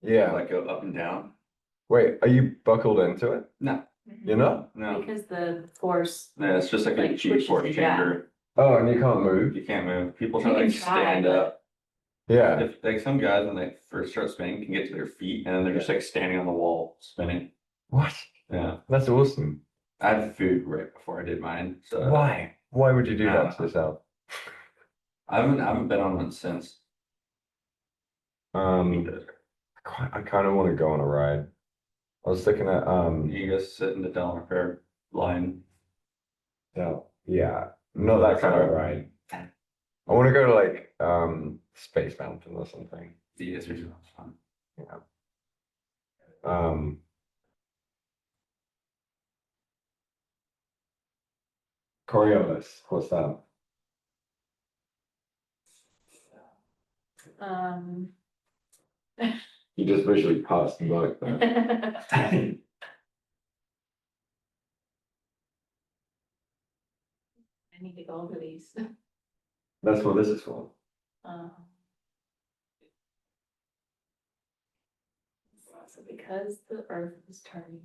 Yeah. Like go up and down. Wait, are you buckled into it? No, You're not? no. Because the force, No, it's just like a Like, G pushes force it back. chamber. Oh, and you can't move? You can't move. People You try to can like try, stand but- up. Yeah. If like some guys when they first start spinning can get to their feet and then they're just like standing on the wall spinning. What? Yeah. That's awesome. I had food right before I did mine. So Why? Why would you do that to yourself? I haven't been on one since. I kind of want to go on a ride. I was looking at You guys sit in the Delaware Fair line. yeah, not that kind of ride. I want to go to like Space Mountain or something. The is really fun. Yeah. Coriolis, what's that? You just visually passed the like that. I need to go over these. That's what this is for. So because the Earth is turning.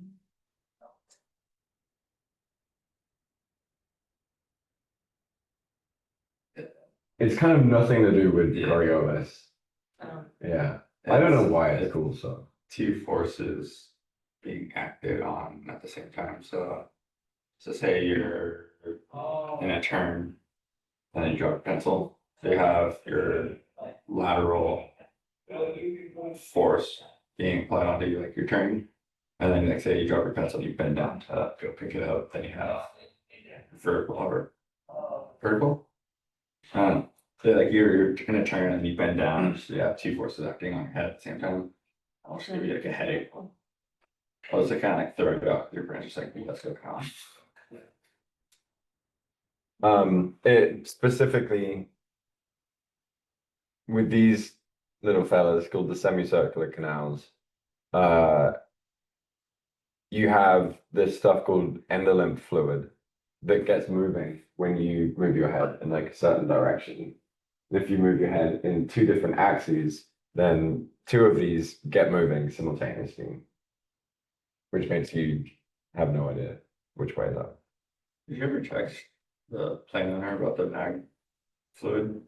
It's kind of nothing to do with Yeah. Coriolis. Yeah. I don't know why it's called so. Two forces being acted on at the same time. So say you're in a turn and then you drop a pencil. So you have your lateral force being applied onto you, like your turn. And then like say you drop your pencil, you bend down to go pick it up, then you have vertical or vertical. So like you're gonna turn and you bend down, so you have two forces acting on your head at the same time. I'll just give you like a headache. I was like kind of like throw it out your brain, just like let's go calm. It specifically with these little fellas called the semicircular canals, you have this stuff called endolymph fluid that gets moving when you move your head in like a certain direction. If you move your head in two different axes, then two of these get moving simultaneously, which makes you have no idea which way is up. Did you ever check the plane owner about the mag fluid?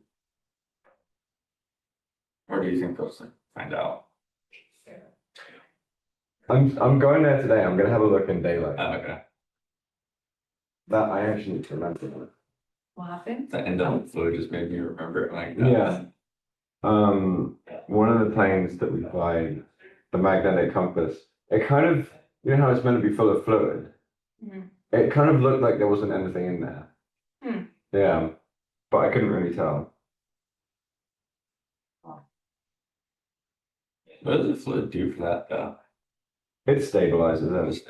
Or do you think they'll find out? I'm going there today. I'm gonna have a look in daylight. Oh, okay. That I actually need to remember. What happened? The endolymph fluid just made me remember it like Yeah. One of the planes that we fly, the magnetic compass, it kind of, you know how it's meant to be full of fluid? Mhm. It kind of looked like there wasn't anything in there. Yeah, but I couldn't really tell. What does the fluid do for that though? It stabilizes it. Just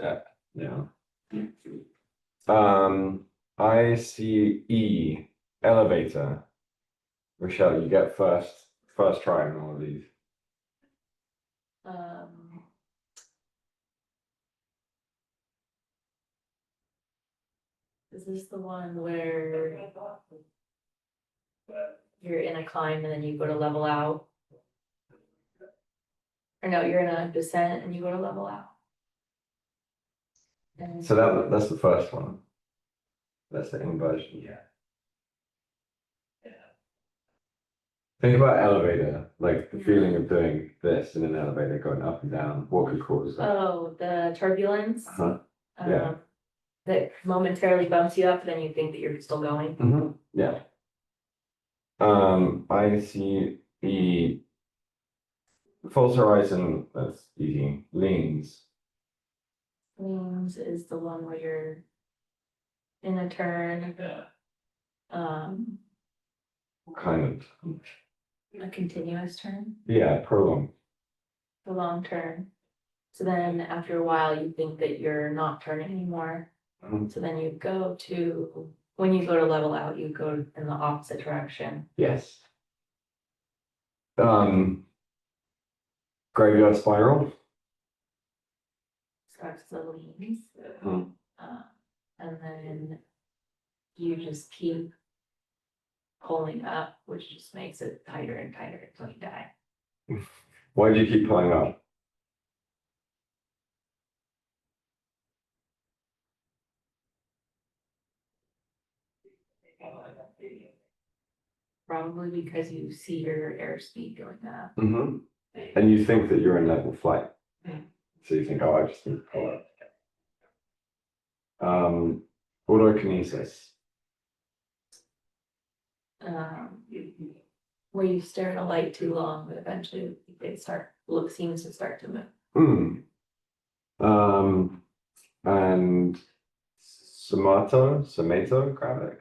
Yeah. ICE elevator. Rochelle, you get first try on all of these. Is this the one where you're in a climb and then you go to level out? Or no, you're in a descent and you go to level out. And So that's the first one. That's the inversion. Yeah. Think about elevator, like the feeling of doing this in an elevator, going up and down. What could cause that? oh, the turbulence. Yeah. That momentarily bumps you up, then you think that you're still going. Yeah. I see the false horizon. That's easy. Leans. Leans is the one where you're in a turn. Kind of. A continuous turn, Yeah, prolonged. a long turn. So then after a while, you think that you're not turning anymore. So then you go to, when you go to level out, you go in the opposite direction. Yes. Graveyard spiral. Starts the leans. And then you just keep pulling up, which just makes it tighter and tighter until you die. Why do you keep pulling up? Probably because you see your airspeed going up. Mm-hmm. And you think that you're in level flight. So you think, oh, I just need to pull up. Autokinesis. Where you stare at a light too long, but eventually it seems to start to move. And somatographic.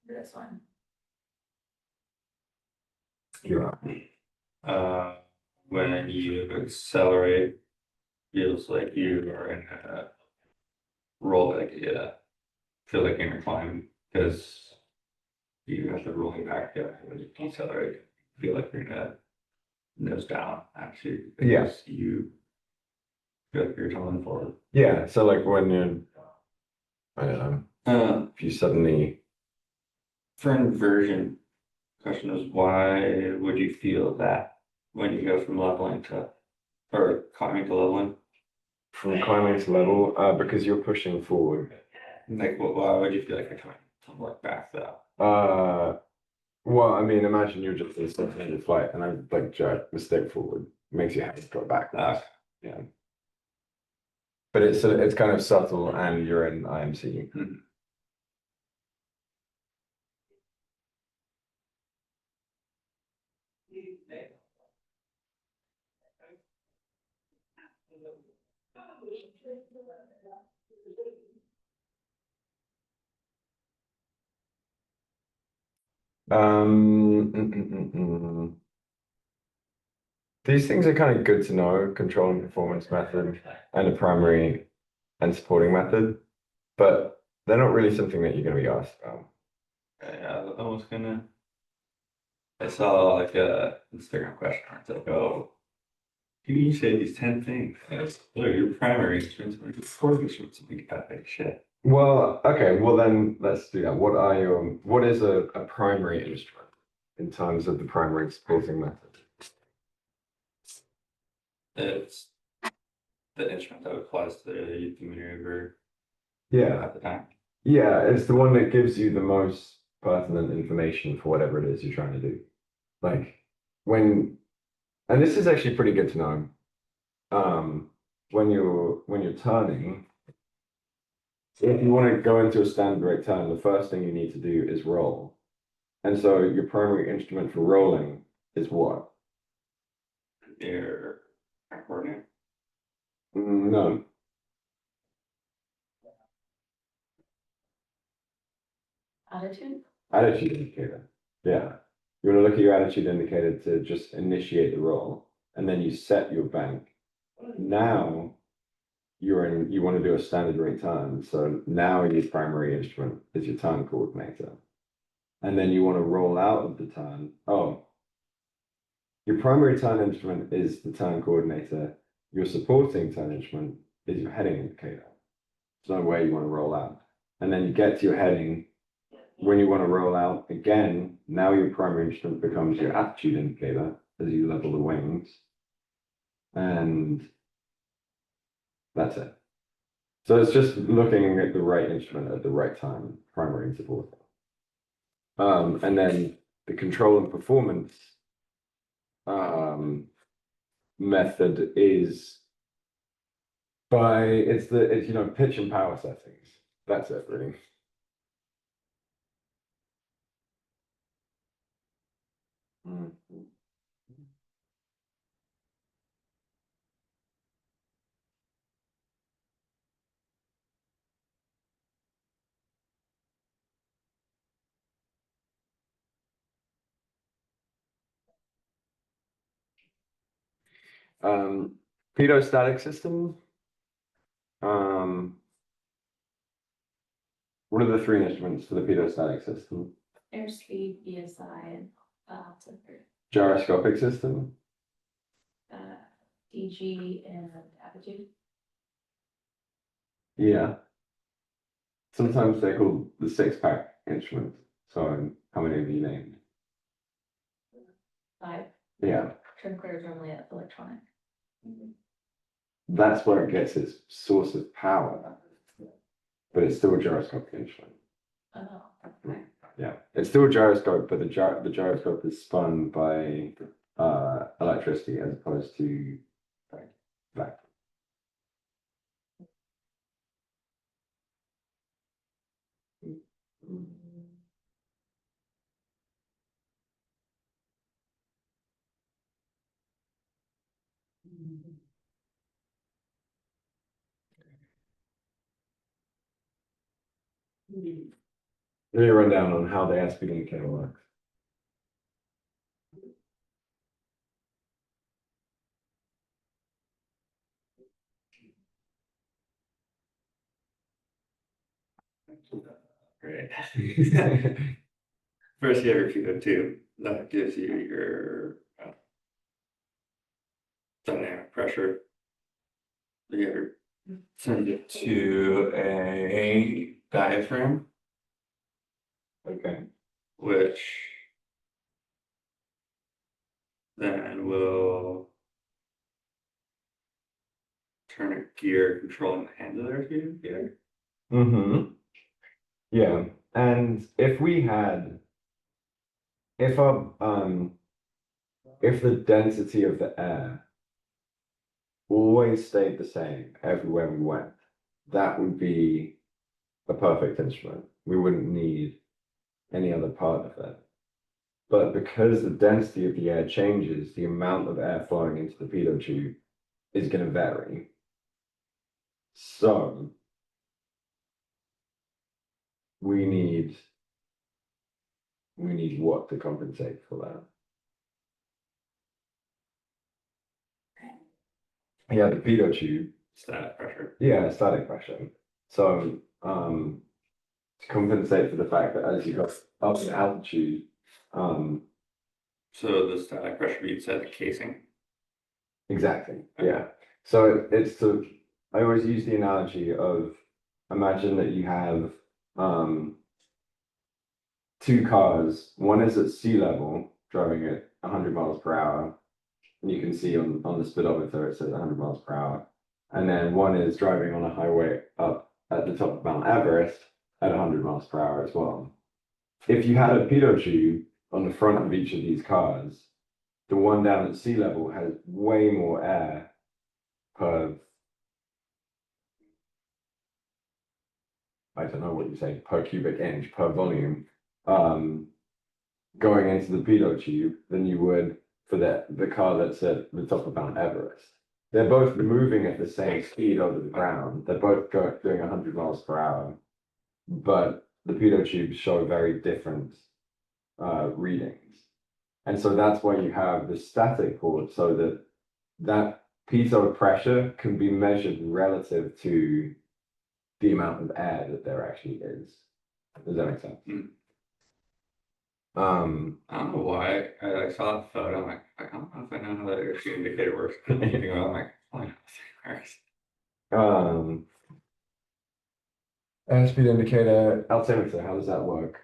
This one. You're right. When you accelerate, feels like you are in a roll, like feel like you're in a climb because you have the rolling back. Yeah, when you decelerate, feel like you're in a nose down. Actually, Yes. You feel like you're tumbling forward. Yeah. So like when you're, I don't know, if you suddenly. For inversion, question is why would you feel that when you go from leveling to or climbing to leveling? From climbing to level, because you're pushing forward. Like, why would you feel like you're trying to look back though? Well, I mean, imagine you're just in suspended flight and I like jerk a stick forward, makes your head go backwards. Yeah. But it's kind of subtle and you're in IMC. These things are kind of good to know, control and performance method and a primary and supporting method, but they're not really something that you're going to be asked about. Yeah, I was gonna. I saw like a Instagram question where it's like, oh, you say these 10 things. And it's your primary instruments, like support instruments, and you got big shit. Well, okay, well then let's do that. What is a primary instrument in terms of the primary supporting method? It's the instrument that applies to the maneuver Yeah. at the time. Yeah, it's the one that gives you the most pertinent information for whatever it is you're trying to do. Like and this is actually pretty good to know. When you're turning, if you want to go into a standard rate turn, the first thing you need to do is roll. And so your primary instrument for rolling is what? Your coordinate. No. Attitude indicator. Yeah. You want to look at your attitude indicator to just initiate the roll, and then you set your bank. Now you want to do a standard rate turn. So now your primary instrument is your turn coordinator. And then you want to roll out of the turn. Oh, your primary turn instrument is the turn coordinator. Your supporting turn instrument is your heading indicator. There's no way you want to roll out. And then you get to your heading. When you want to roll out again, now your primary instrument becomes your attitude indicator as you level the wings. And that's it. So it's just looking at the right instrument at the right time, primary and supporting. And then the control and performance method is it's pitch and power settings. That's it, really. Pedostatic system. What are the three instruments for the pedostatic system? Airspeed, BSI, and Gyroscopic system. DG and attitude. Yeah. Sometimes they're called the six-pack instruments. So how many have you named? 5. Yeah. Turn clear is normally electronic. That's where it gets its source of power. But it's still a gyroscopic instrument. Oh, okay. yeah. It's still a gyroscope, but the gyroscope is spun by electricity as opposed to vacuum. Let me run down on how the airspeed indicator works. Great. First, you have your PO2. That gives you your dynamic pressure. You send it to a diaphragm, Okay. which then will turn a gear controlling the handler gear. Mm-hmm. Yeah. And if we had, if our if the density of the air always stayed the same everywhere we went, that would be a perfect instrument. We wouldn't need any other part of it. But because the density of the air changes, the amount of air flowing into the pitot tube is going to vary. So we need what to compensate for that? Yeah, the pitot tube. Static pressure. Yeah, static pressure. So to compensate for the fact that as you go up in altitude, So the static pressure be inside the casing. exactly. Yeah. So it's to, I always use the analogy of, imagine that you have two cars. One is at sea level, driving at 100 miles per hour, and you can see on the speedometer it says 100 miles per hour. And then one is driving on a highway up at the top of Mount Everest at 100 miles per hour as well. If you had a pitot tube on the front of each of these cars, the one down at sea level has way more air per, I don't know what you say, per cubic inch, per volume, going into the pitot tube than you would for the car that's at the top of Mount Everest. They're both moving at the same speed over the ground. They're both doing 100 miles per hour, but the pitot tubes show very different readings. And so that's why you have the static port, so that that pitot pressure can be measured relative to the amount of air that there actually is. Does that make sense? I don't know why I like saw that photo. I'm like, I don't know if I know how that airspeed indicator works. I'm like, oh, it works. Airspeed indicator, altimeter, how does that work?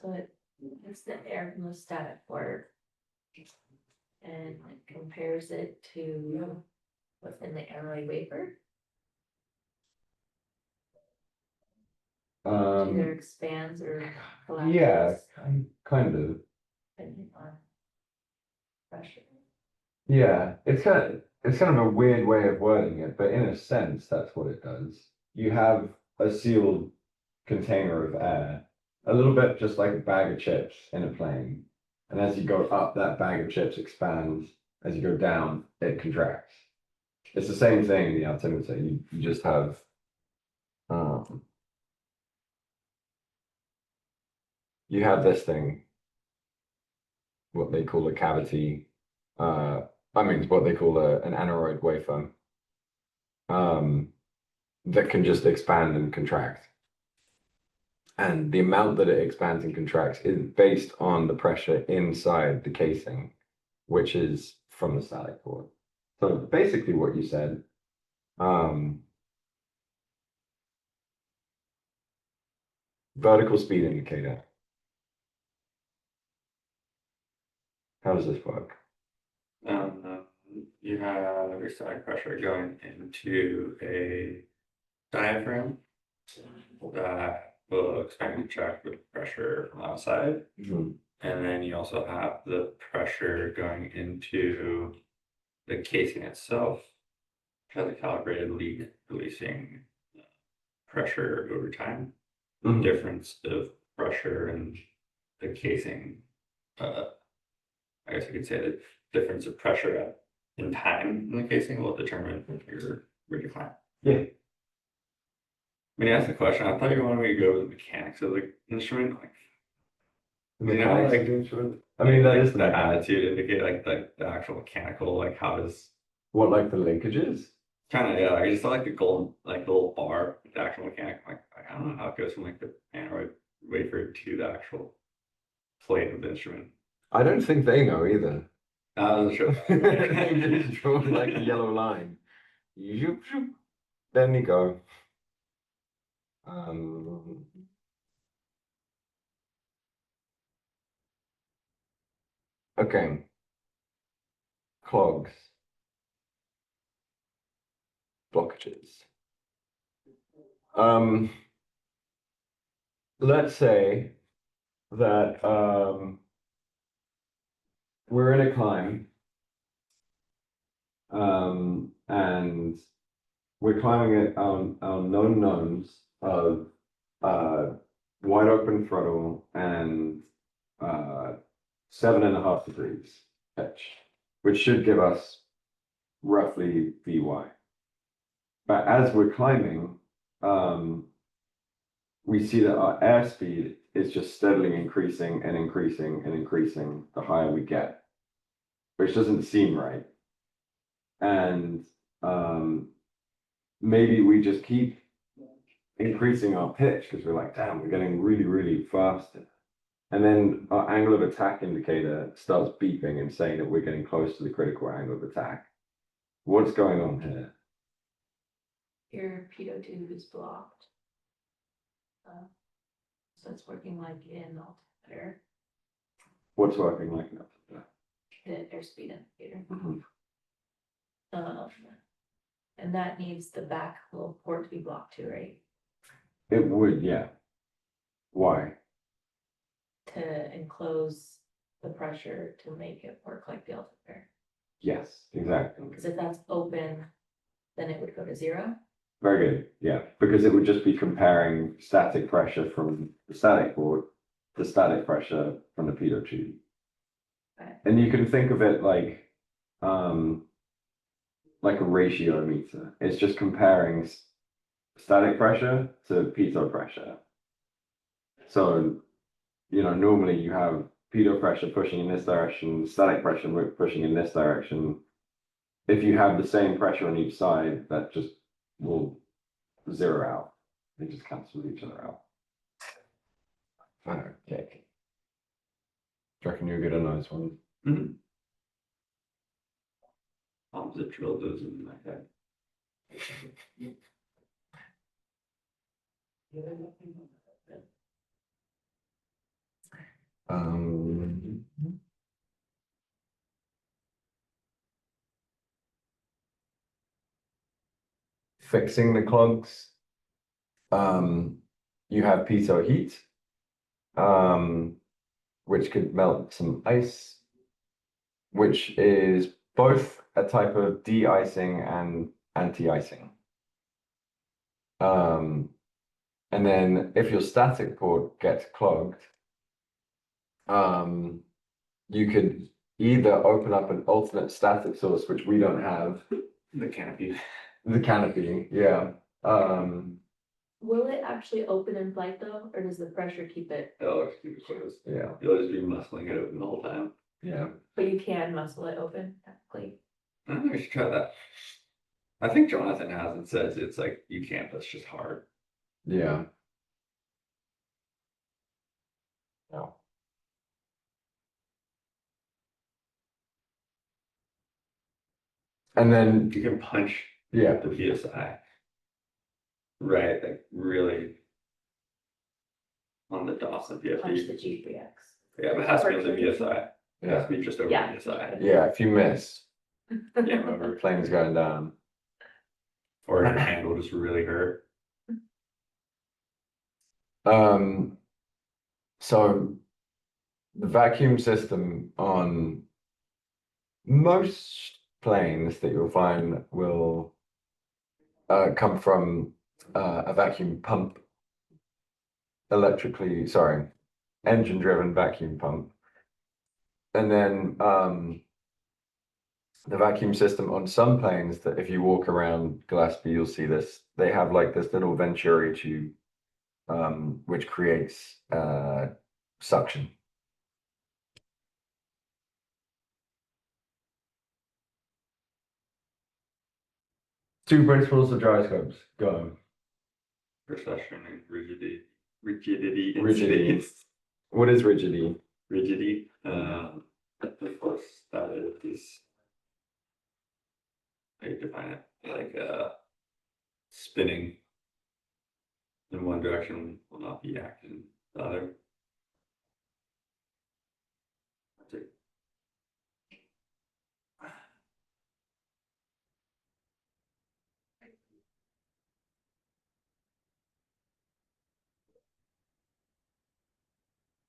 So it's the air from the static port. And it compares it to what's in the airway vapor. Either expands or collapses. Yeah, kind of. Depending on pressure. Yeah, it's kind of a weird way of wording it, but in a sense, that's what it does. You have a sealed container of air, a little bit just like a bag of chips in a plane. And as you go up, that bag of chips expands. As you go down, it contracts. It's the same thing in the altimeter. You just have you have this thing, what they call a cavity. I mean, what they call an aneroid wafer, that can just expand and contract. And the amount that it expands and contracts is based on the pressure inside the casing, which is from the static port. So basically what you said, vertical speed indicator. How does this work? You have your static pressure going into a diaphragm that will expand and check the pressure from outside. Mhm. And then you also have the pressure going into the casing itself, which has a calibrated leak releasing pressure over time. Mhm. Difference of pressure in the casing, I guess you could say the difference of pressure in time in the casing will determine your where you climb. Yeah. When you asked the question, I thought you wanted me to go with the mechanics of the instrument, like The you know, mechanics like of the instrument. I mean, that is the the mechanics. attitude indicate like the actual mechanical, like how does What, like the linkages? kind of, yeah, I just like the gold, like the little bar, the actual mechanic. Like, I don't know how it goes from like the Android wafer to the actual plate of the instrument. I don't think they know either. Sure. You just draw like a yellow line. Zoop, zoop. Then you go. Um, okay. Clogs. Blockages. Um, let's say that we're in a climb, and we're climbing it on known knowns of wide open throttle and 7.5 degrees pitch, which should give us roughly Vy. But as we're climbing, we see that our airspeed is just steadily increasing and increasing and increasing the higher we get, which doesn't seem right. And maybe we just keep increasing our pitch because we're like, damn, we're getting really, really fast. And then our angle of attack indicator starts beeping and saying that we're getting close to the critical angle of attack. What's going on here? Your pitot tube is blocked. So it's working like in altimeter, What's working like that? the airspeed indicator. Mhm. And that needs the back little port to be blocked too, right? It would, yeah. Why? To enclose the pressure to make it work like the altimeter. Yes, exactly. Because if that's open, then it would go to zero. Very good. Yeah, because it would just be comparing static pressure from the static port to static pressure from the pitot tube. Right. And you can think of it like a ratio meter. It's just comparing static pressure to pitot pressure. So, normally you have pitot pressure pushing in this direction, static pressure pushing in this direction. If you have the same pressure on each side, that just will zero out. They just cancel each other out. Okay. Do you reckon you'll get a nice one? Mm-hmm. Opposite drill goes in like that. Um, Fixing the clogs. You have pitot heat, which could melt some ice, which is both a type of de-icing and anti-icing. And then if your static port gets clogged, you could either open up an alternate static source, which we don't have. The canopy. The canopy, yeah. Will it actually open in flight though, or does the pressure keep it? Oh, it's too close. Yeah, You'll just be muscling it open the whole time. yeah. But you can muscle it open, technically. I think we should try that. I think Jonathan has it, says it's like you can't, that's just hard. Yeah. No. And then, You can punch yeah, the VSI. Right, like really on the DOS of Punch the VFD. G3X. Yeah, but it has to be on the VSI. It has yeah, to be just over Yeah. VSI. yeah, if you miss, Yeah, remember. plane's going down. Or your hand will just really hurt. So the vacuum system on most planes that you'll find will come from a vacuum pump, engine-driven vacuum pump. And then the vacuum system on some planes that if you walk around Gillespie, you'll see this, they have like this little Venturi tube, which creates suction. Two principles of gyroscopes, go. Precession and rigidity. Rigidity. What is rigidity? Rigidity. Of course, that is. How you define it? Like spinning in one direction will not be acting in the other. That's it.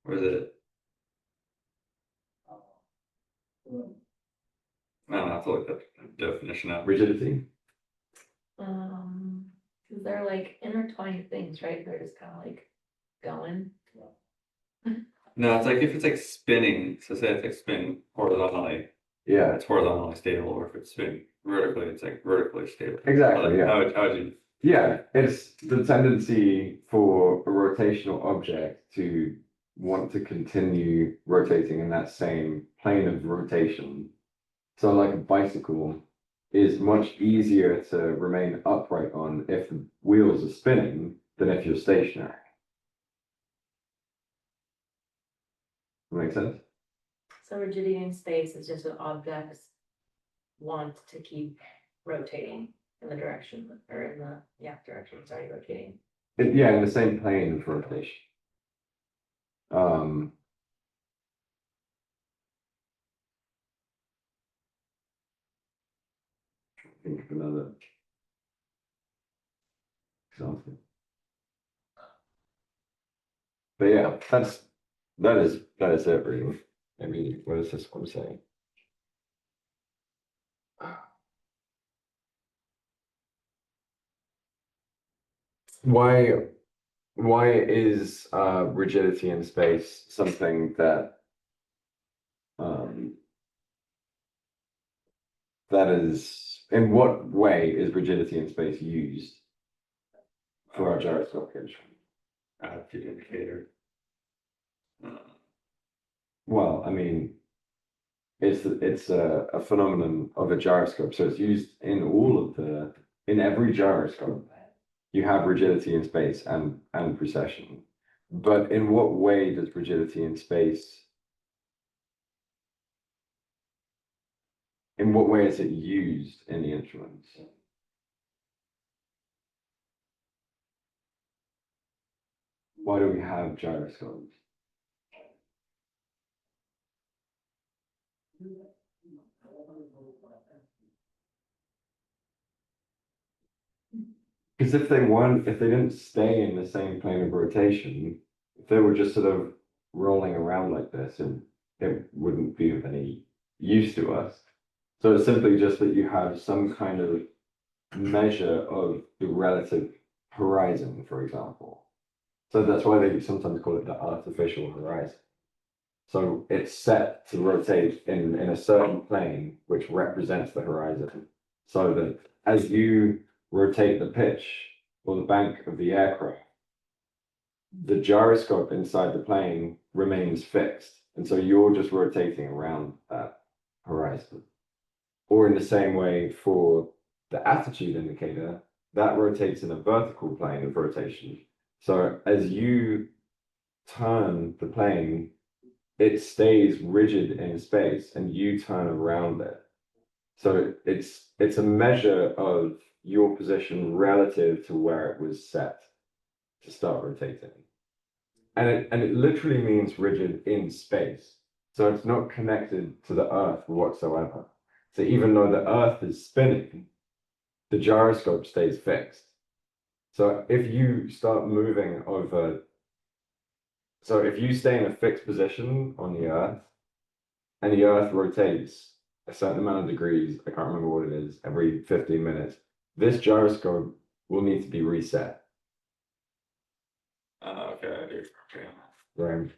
Or is it? I don't have to look up the definition up. Rigidity. Cause they're like intertwined things, right? They're just kind of like going. No, it's like if it's like spinning, so say it's like spin horizontally, Yeah, it's horizontally stable, or if it's spin vertically, it's like vertically stable. exactly. Yeah. How would you? Yeah, it's the tendency for a rotational object to want to continue rotating in that same plane of rotation. So like a bicycle is much easier to remain upright on if the wheels are spinning than if you're stationary. Make sense? So rigidity in space is just what objects want to keep rotating in the direction, or in the, direction it's already rotating. Yeah, in the same plane of rotation. Think of another example. But yeah, that is it really. I mean, what is this one saying? Why is rigidity in space something that that is, in what way is rigidity in space used for our gyroscope gauge? Attitude indicator. Well, I mean, it's a phenomenon of a gyroscope, so it's used in every gyroscope. You have rigidity in space and precession, but in what way does rigidity in space? In what way is it used in the instruments? Why do we have gyroscopes? Because if they didn't stay in the same plane of rotation, if they were just sort of rolling around like this, it wouldn't be of any use to us. So it's simply just that you have some kind of measure of the relative horizon, for example. So that's why they sometimes call it the artificial horizon. So it's set to rotate in a certain plane, which represents the horizon. So that as you rotate the pitch or the bank of the aircraft, the gyroscope inside the plane remains fixed. And so you're just rotating around that horizon. Or in the same way for the attitude indicator, that rotates in a vertical plane of rotation. So as you turn the plane, it stays rigid in space and you turn around it. So it's a measure of your position relative to where it was set to start rotating. And it literally means rigid in space. So it's not connected to the Earth whatsoever. So even though the Earth is spinning, the gyroscope stays fixed. So if you start moving over So if you stay in a fixed position on the Earth and the Earth rotates a certain amount of degrees, I can't remember what it is, every 15 minutes, this gyroscope will need to be reset. Okay, I do. Okay. Right.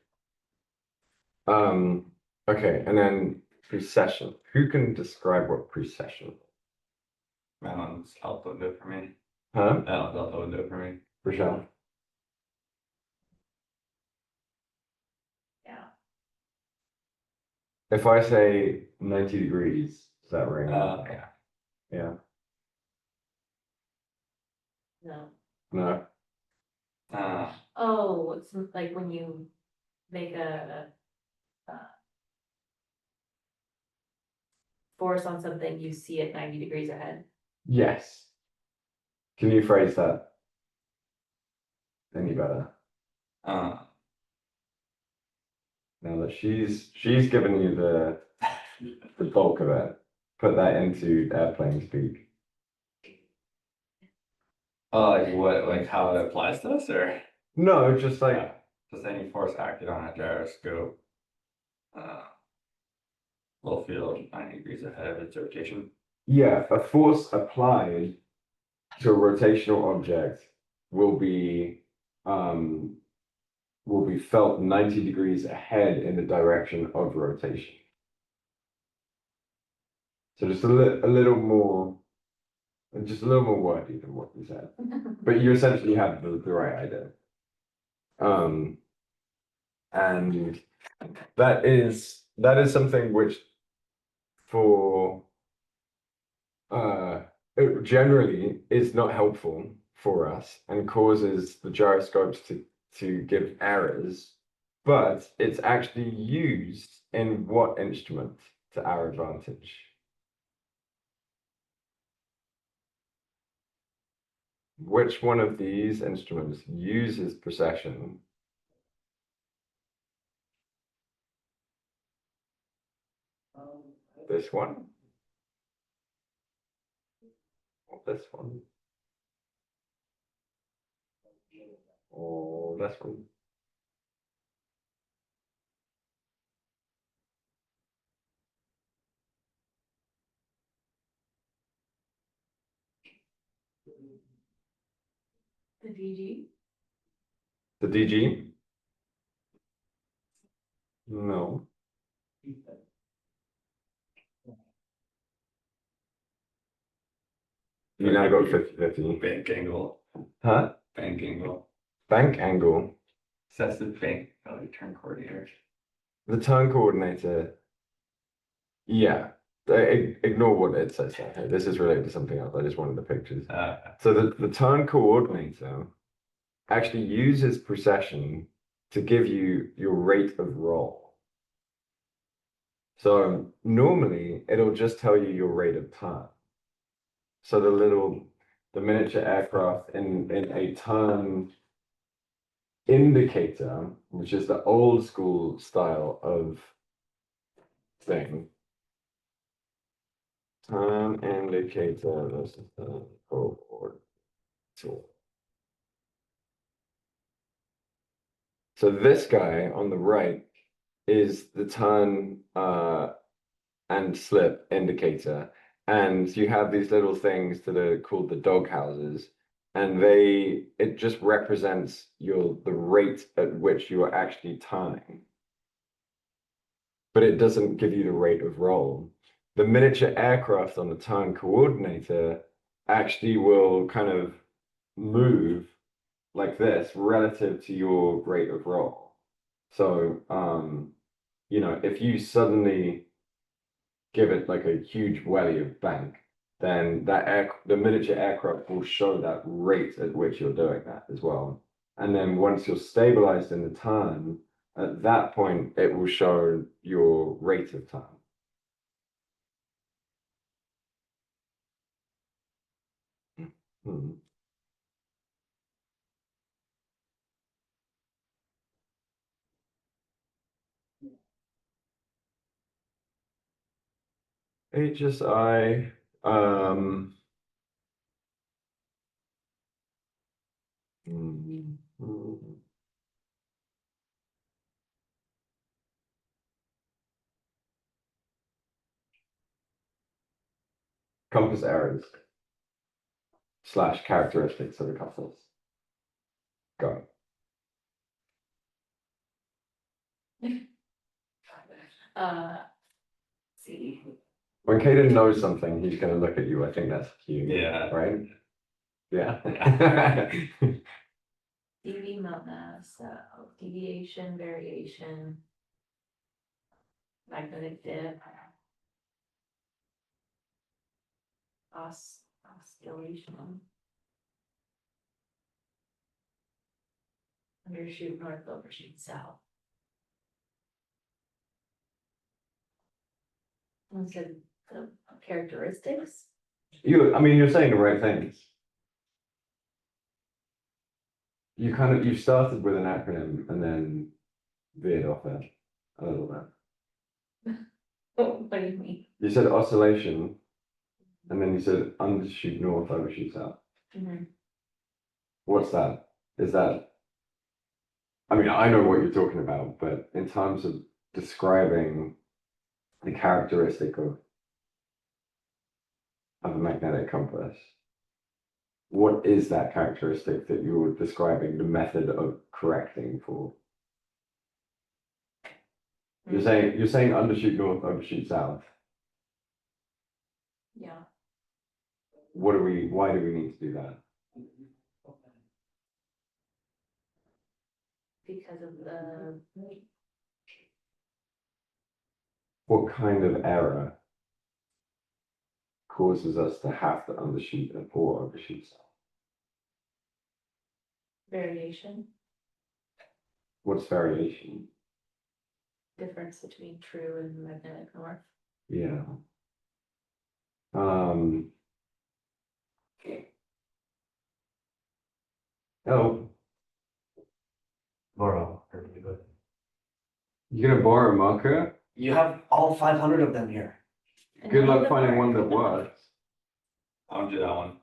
Okay, and then precession. Who can describe what precession? That one's out the window for me. Huh? That one's out the window for me. Rochelle? Yeah. If I say 90 degrees, does that ring? Yeah. Yeah. No. No. Oh, it's like when you make a force on something, you see it 90 degrees ahead. Yes. Can you phrase that any better? Now that she's given you the bulk of it, put that into airplane speak. Like what, like how it applies to us, or? No, just like Just any force acted on a gyroscope. Will feel 90 degrees ahead of its rotation. yeah, a force applied to a rotational object will be felt 90 degrees ahead in the direction of rotation. So just a little more, just a little more wordy than what you said. But you essentially have the right idea. And that is something which for it generally is not helpful for us and causes the gyroscopes to give errors, but it's actually used in what instrument to our advantage? Which one of these instruments uses precession? This one? Or this one? Or this one? The DG? The DG? No. You now got 50-50. Bank angle. Huh? Bank angle. Bank angle. That's the bank, turn coordinator. The turn coordinator. Yeah. Ignore what it says there. This is related to something else. I just wanted the pictures. So the turn coordinator actually uses precession to give you your rate of roll. So normally it'll just tell you your rate of turn. So the miniature aircraft in a turn indicator, which is the old school style of thing. Turn indicator, this is the cohort tool. So this guy on the right is the turn and slip indicator. And you have these little things that are called the dog houses, and it just represents the rate at which you are actually turning. But it doesn't give you the rate of roll. The miniature aircraft on the turn coordinator actually will kind of move like this relative to your rate of roll. So, if you suddenly give it like a huge welly of bank, then the miniature aircraft will show that rate at which you're doing that as well. And then once you're stabilized in the turn, at that point, it will show your rate of turn. Hmm. HSI, compass errors / characteristics of a compass. Go. See, When Caden knows something, he's going to look at you. I think that's cue. Yeah. Right? Yeah. DV melt mass, deviation, variation, magnetic dip, oscillation, undershoot north, overshoot south. And so the characteristics, I mean, you're saying the right things. You started with an acronym and then veered off it a little bit. what do you mean? You said oscillation, and then you said undershoot north, overshoot south. Mhm. What's that? Is that? I mean, I know what you're talking about, but in terms of describing the characteristic of a magnetic compass, what is that characteristic that you're describing the method of correcting for? You're saying undershoot north, overshoot south. Yeah, Why do we need to do that? because of the, What kind of error causes us to have to undershoot or overshoot south? variation, What's variation? difference between true and magnetic north. Yeah. Oh, Borrow. Or do you go- you're gonna borrow a marker? You have all 500 of them here. And Good none luck of them finding one work. that works. I'll do that one.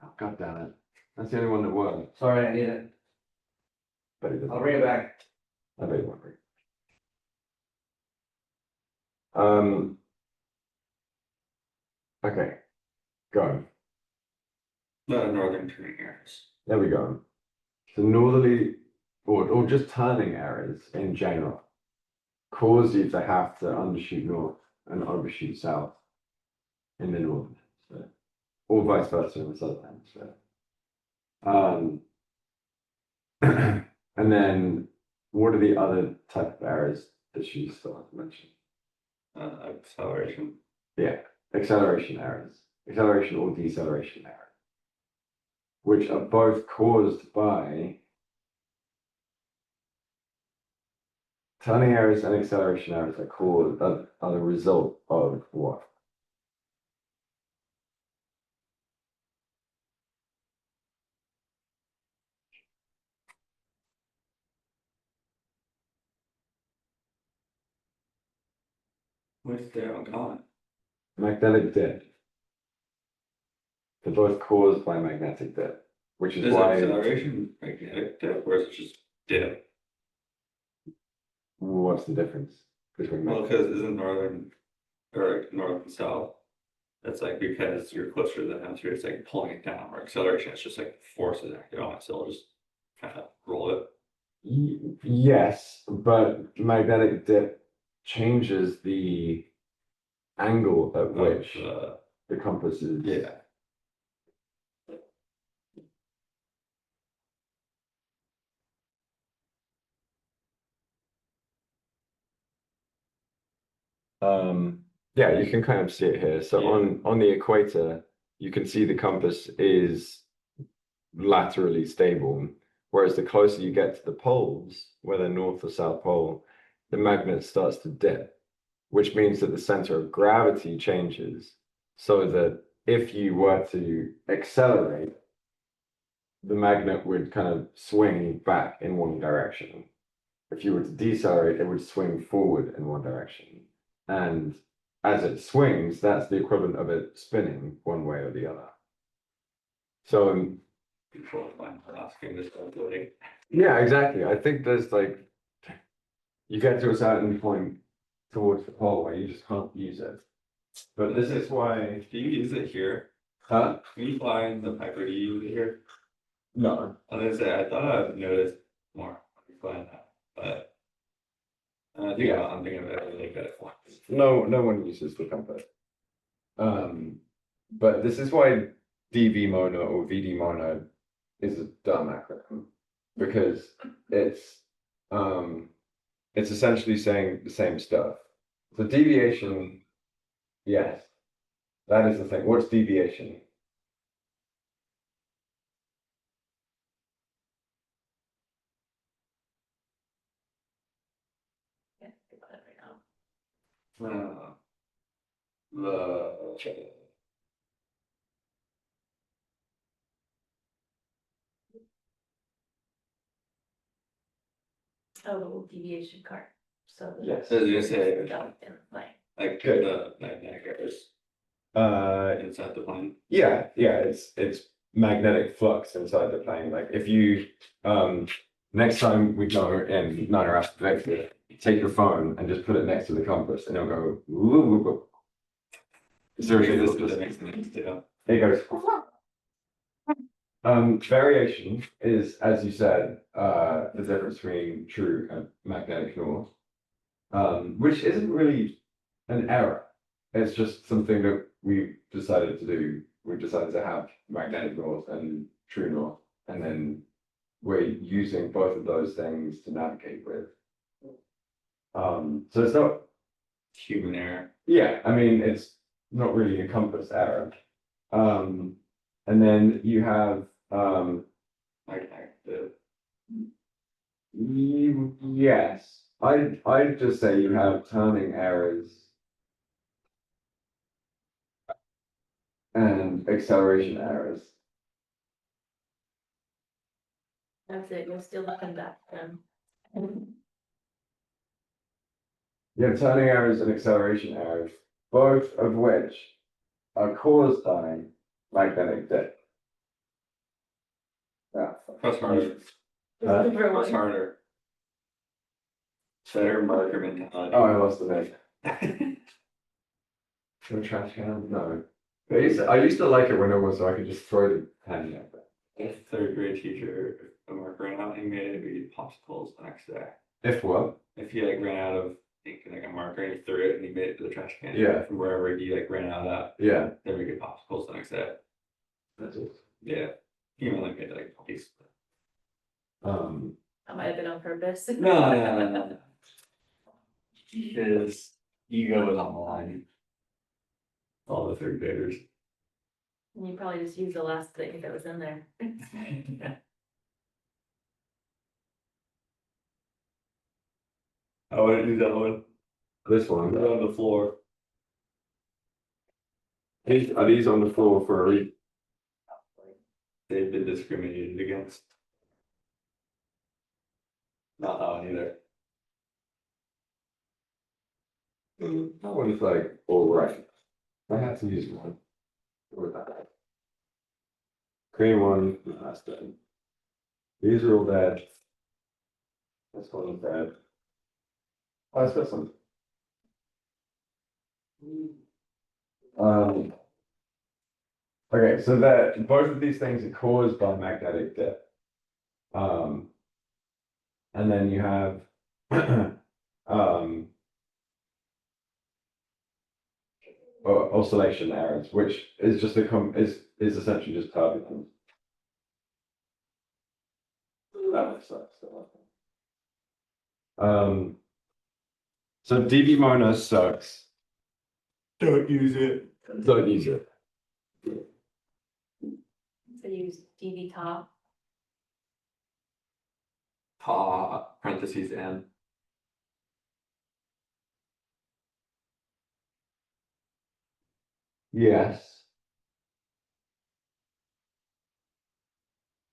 Oh, God damn it. That's the only one that works. Sorry, I need it. But it doesn't. I'll bring it back. I bet you won't bring it. Okay. Go. The northern turning errors. There we go. So northerly or just turning errors in general cause you to have to undershoot north and overshoot south in the northern hemisphere, or vice versa in the southern hemisphere. And then what are the other type of errors that she still has mentioned? Acceleration. Yeah, acceleration errors, acceleration or deceleration errors, which are both caused by turning errors and acceleration errors are the result of what? What's there on God? Magnetic dip. They're both caused by magnetic dip, which is Is why. acceleration magnetic dip, or is it just dip? What's the difference between? Well, because isn't northern or like north and south? That's like because you're closer to the hemisphere, it's like pulling it down, or acceleration, it's just like forces it on, so it'll just kind of roll it. Yes, but magnetic dip changes the angle at which the compass is. Yeah. Yeah, you can kind of see it here. So Yeah. on the equator, you can see the compass is laterally stable, whereas the closer you get to the poles, whether north or south pole, the magnet starts to dip, which means that the center of gravity changes, so that if you were to accelerate, the magnet would kind of swing back in one direction. If you were to decelerate, it would swing forward in one direction. And as it swings, that's the equivalent of it spinning one way or the other. So, Before I'm asking this calculating. yeah, exactly. I think there's like, you get to a certain point towards the pole where you just can't use it. But this is why, Do you use it here? huh? When you fly in the Piper, do you use it here? No, I was gonna say, I thought I've noticed more when you fly in that, but. I think Yeah. I'm thinking of it, I really got it once. no one uses the compass. But this is why DV mono or VD mono is a dumb acronym because it's essentially saying the same stuff. So deviation, yes, that is the thing. What's deviation? Yeah, think about it right now. The. Oh, deviation card, so. Yes. I was gonna say, Don't in the plane. like, Good. the magnetic areas inside the plane. Yeah, it's magnetic flux inside the plane. Like if you next time we go in niner aspect vector, take your phone and just put it next to the compass and it'll go woo, woo, woo. Seriously, This it'll just, makes sense too. it goes. Variation is, as you said, the difference between true and magnetic north, which isn't really an error. It's just something that we decided to do. We decided to have magnetic north and true north, and then we're using both of those things to navigate with. So it's not, Human error. yeah, I mean, it's not really a compass error. And then you have, Magnetic, the yes, I'd just say you have turning errors and acceleration errors. That's it, you're still looking back then. You have turning errors and acceleration errors, both of which are caused by magnetic dip. Yeah. Press harder. Press harder. Better marker mentality. Oh, I lost the name. No trash can? No. I used to like it when it was so I could just throw the pen at it. A third grade teacher, a marker ran out, he made it be popsicles the next day. If what? If he like ran out of ink like a marker and he threw it and he made it to the trash can. Yeah. From wherever he like ran out of, Yeah. then we get popsicles the next day. That's it. Yeah. He only made like a piece. That might have been on purpose. No. His ego was on the line. All the third graders. And you probably just used the last thing that was in there. I wouldn't do that one. This Put one. it on the floor. Are these on the floor for a reason? They've been discriminated against. Not that one either. That one's like all right. I have to use one. What was that? Green one, no, that's dead. These are all dead. This one is dead. Oh, it's got some. Okay, so that both of these things are caused by magnetic dip. And then you have oscillation errors, which is just is essentially just turbulence. That makes sense. So DV mono sucks. Don't use it. Don't use it. So use DV top. Parentheses N. Yes.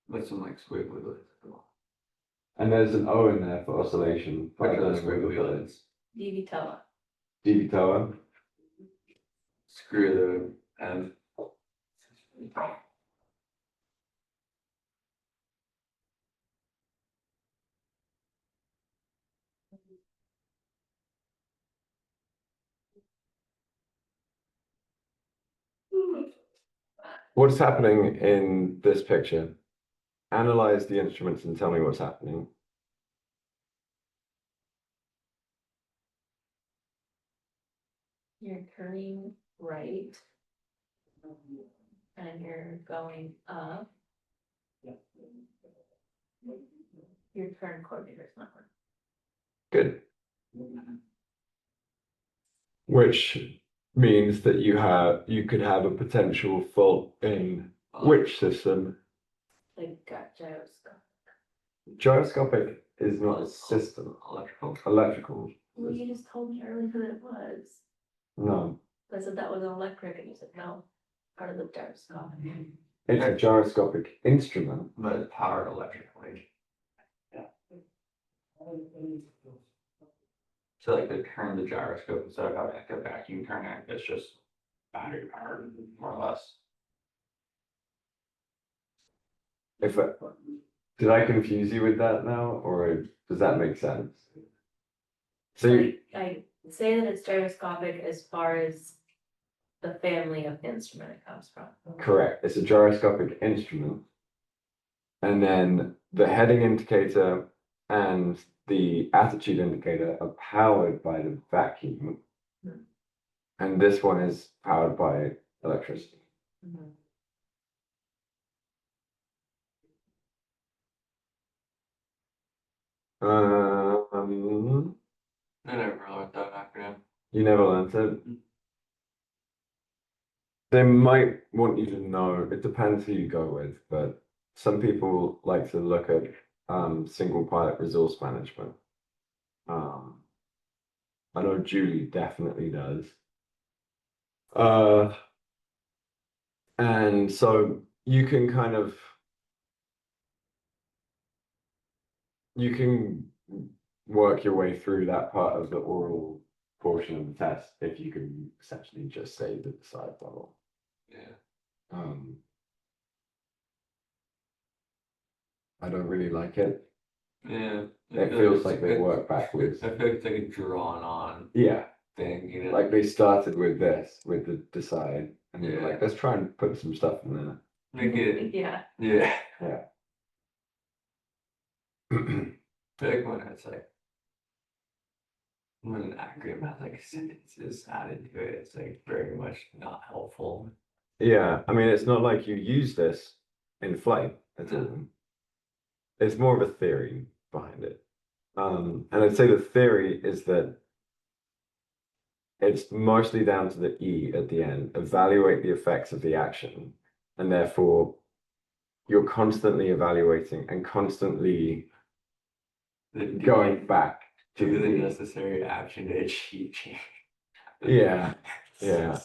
With some like squiggly lines. And there's an O in there for oscillation. What I are don't those know what squiggly that lines? is. DV toa. DV tower. Screw the N. what's happening in this picture? Analyze the instruments and tell me what's happening. You're turning right. And you're going up. Your turn coordinator is not working. Good. Which means that you could have a potential fault in which system? Like got gyroscope. Gyroscopic is not a system. Electrical. Well, you just told me earlier that it was. No, I said that was an electric and you said no, part of the gyroscope. it's a gyroscopic instrument. But it's powered electrically. So like they turn the gyroscope instead of having like a vacuum turner, it's just battery powered, more or less. Did I confuse you with that now, or does that make sense? So I say that it's gyroscopic as far as the family of instrument it comes from. correct, it's a gyroscopic instrument. And then the heading indicator and the attitude indicator are powered by the vacuum. Hmm. And this one is powered by electricity. Mhm. I never learned that acronym. You never learned it. They might want you to know, it depends who you go with, but some people like to look at single pilot resource management. I know Julie definitely does. And so you can you can work your way through that part of the oral portion of the test if you can essentially just say the side level. Yeah. I don't really like it. Yeah. It feels like they work backwards. I feel like it's like a drawn on Yeah, thing, you know. like they started with this, with the decide, and they're Yeah. like, let's try and put some stuff in there. Make it, Yeah. yeah. Yeah. I feel like when it's like when an acronym has like sentences added to it, it's like very much not helpful. Yeah, I mean, it's not like you use this in flight at all. It's more of a theory behind it. And I'd say the theory is that it's mostly down to the E at the end, evaluate the effects of the action. And therefore, you're constantly evaluating and constantly going back Do the the necessary action to achieve change. Yeah, yeah,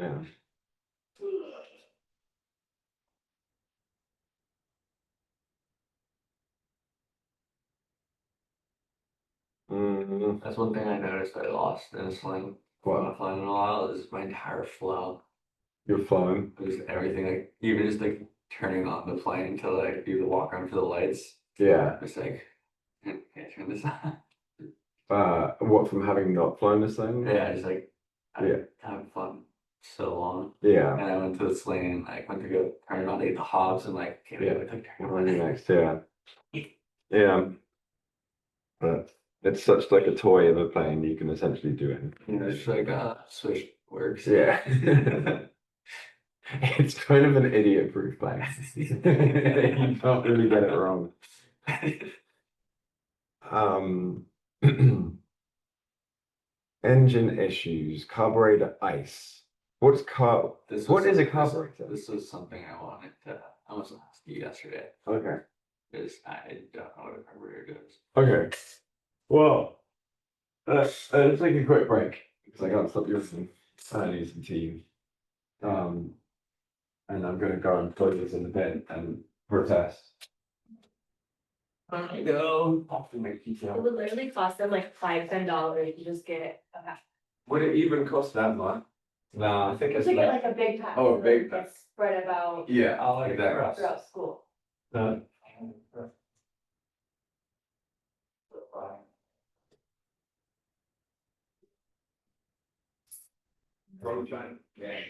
yeah. That's one thing I noticed I lost in a sling. What? Not flying in a while is my entire flow. You're flying. Just everything, like even just like turning on the plane to like do the walk around for the lights. Yeah. It's like, can't turn this on. What, from having not flown this thing? Yeah, just like Yeah. having fun so long. Yeah. And I went to the sling and like went to go turn it on to get the hobs and like can't Yeah. wait to turn it What on. do next? Yeah. Yeah. But it's such like a toy of a plane, you can essentially do it. You know, it's just like switch works. Yeah. It's kind of an idiot-proof plane. You can't really get it wrong. Engine issues, carburetor ice. What is a carburetor? This was something I wanted to almost ask you yesterday. Okay. Because I don't know what a carburetor does. Okay. Well, let's take a quick break because I can't stop using. I need some tea. And I'm gonna go and put this in the bin and protest. I know. Often make It detail. would literally cost them like $5-10 to just get a pack. Would it even cost that much? No, I think To get like a big pack. Oh, a so big that it's spread about Yeah, I like that. throughout school. From China. Yeah.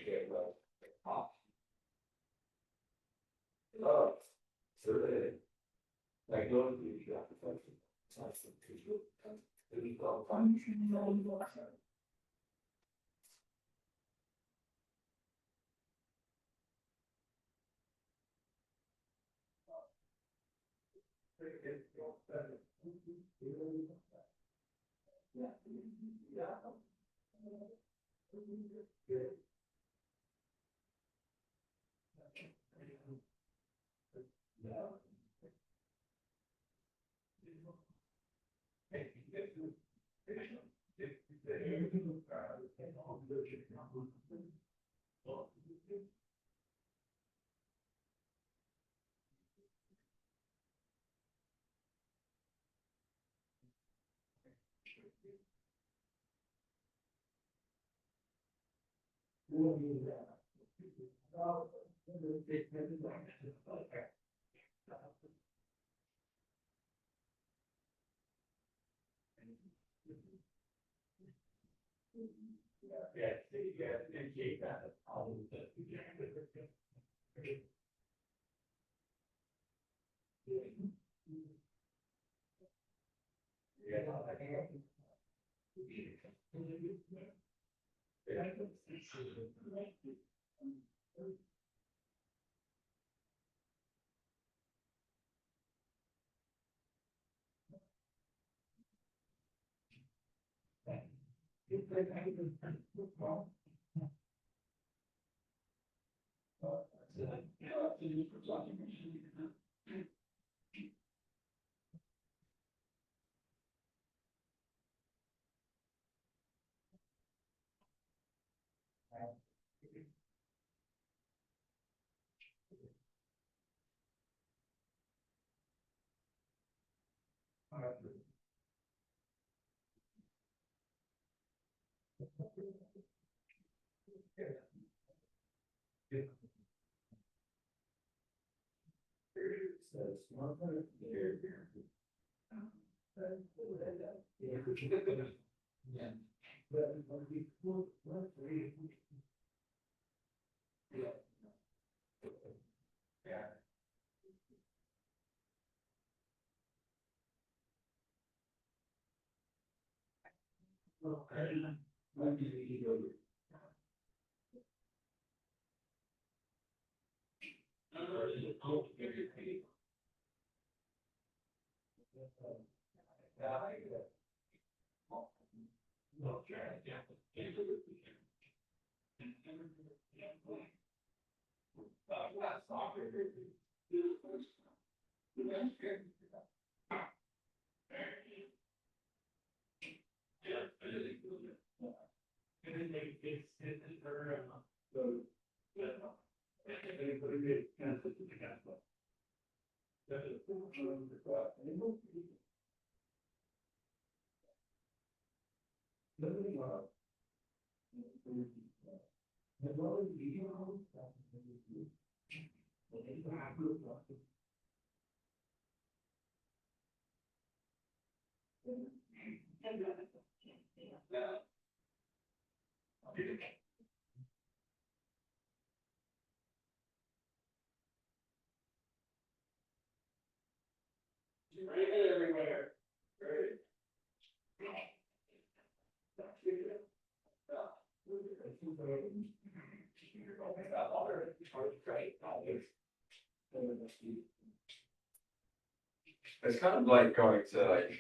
It's kind of like going to like,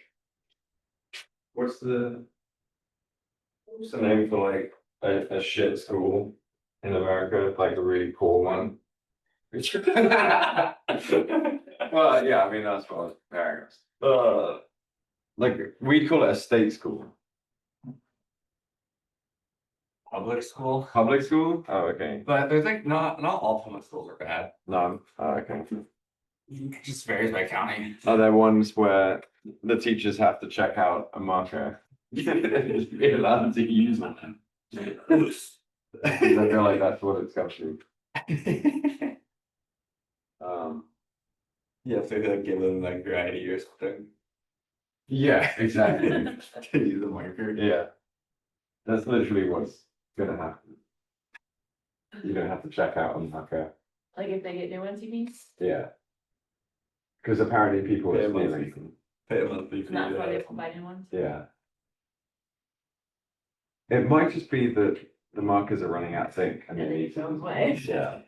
what's what's the name for like a shit school in America, like a really poor one? Well, yeah, I mean, that's what I was comparing us. Like, we'd call it a state school. Public school, Public school? Oh, okay. but there's like not all public schools are bad. No, oh, okay. It just varies by county. Are there ones where the teachers have to check out a marker? Just be allowed to use it. Because I feel like that's what it's come to. Yeah, so they like give them like their ID or something. Yeah, exactly. To use the marker. Yeah. That's literally what's gonna happen. You're gonna have to check out a marker Like if they get new ones, you mean? Yeah. Because apparently people Pay are a monthly stealing them. Pay a monthly fee. And that's why they to- don't buy new ones? Yeah. It might just be that the markers are running out of ink and Yeah, they they need go to. away. Yeah.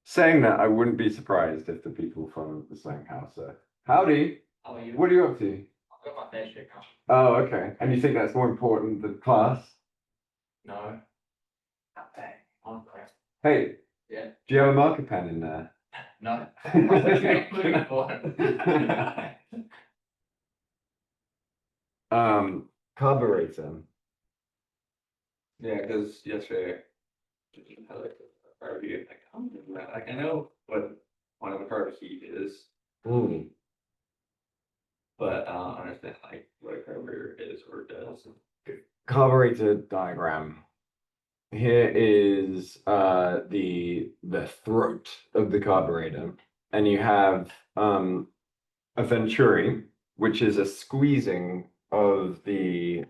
Saying that, I wouldn't be surprised if the people from the slang house are. Howdy, How are you? what are you up to? I've got my face shake on. Oh, okay. And you think that's more important than class? No. Okay. On class. Hey. Yeah. Do you have a marker pen in there? No. Carburetor. Yeah, because yesterday I had like a barbecue, like, like I know what one of the carbon heat is, Mm. but I don't understand like what a carburetor is or does. Carburetor diagram. Here is the throat of the carburetor, and you have a venturi, which is a squeezing of the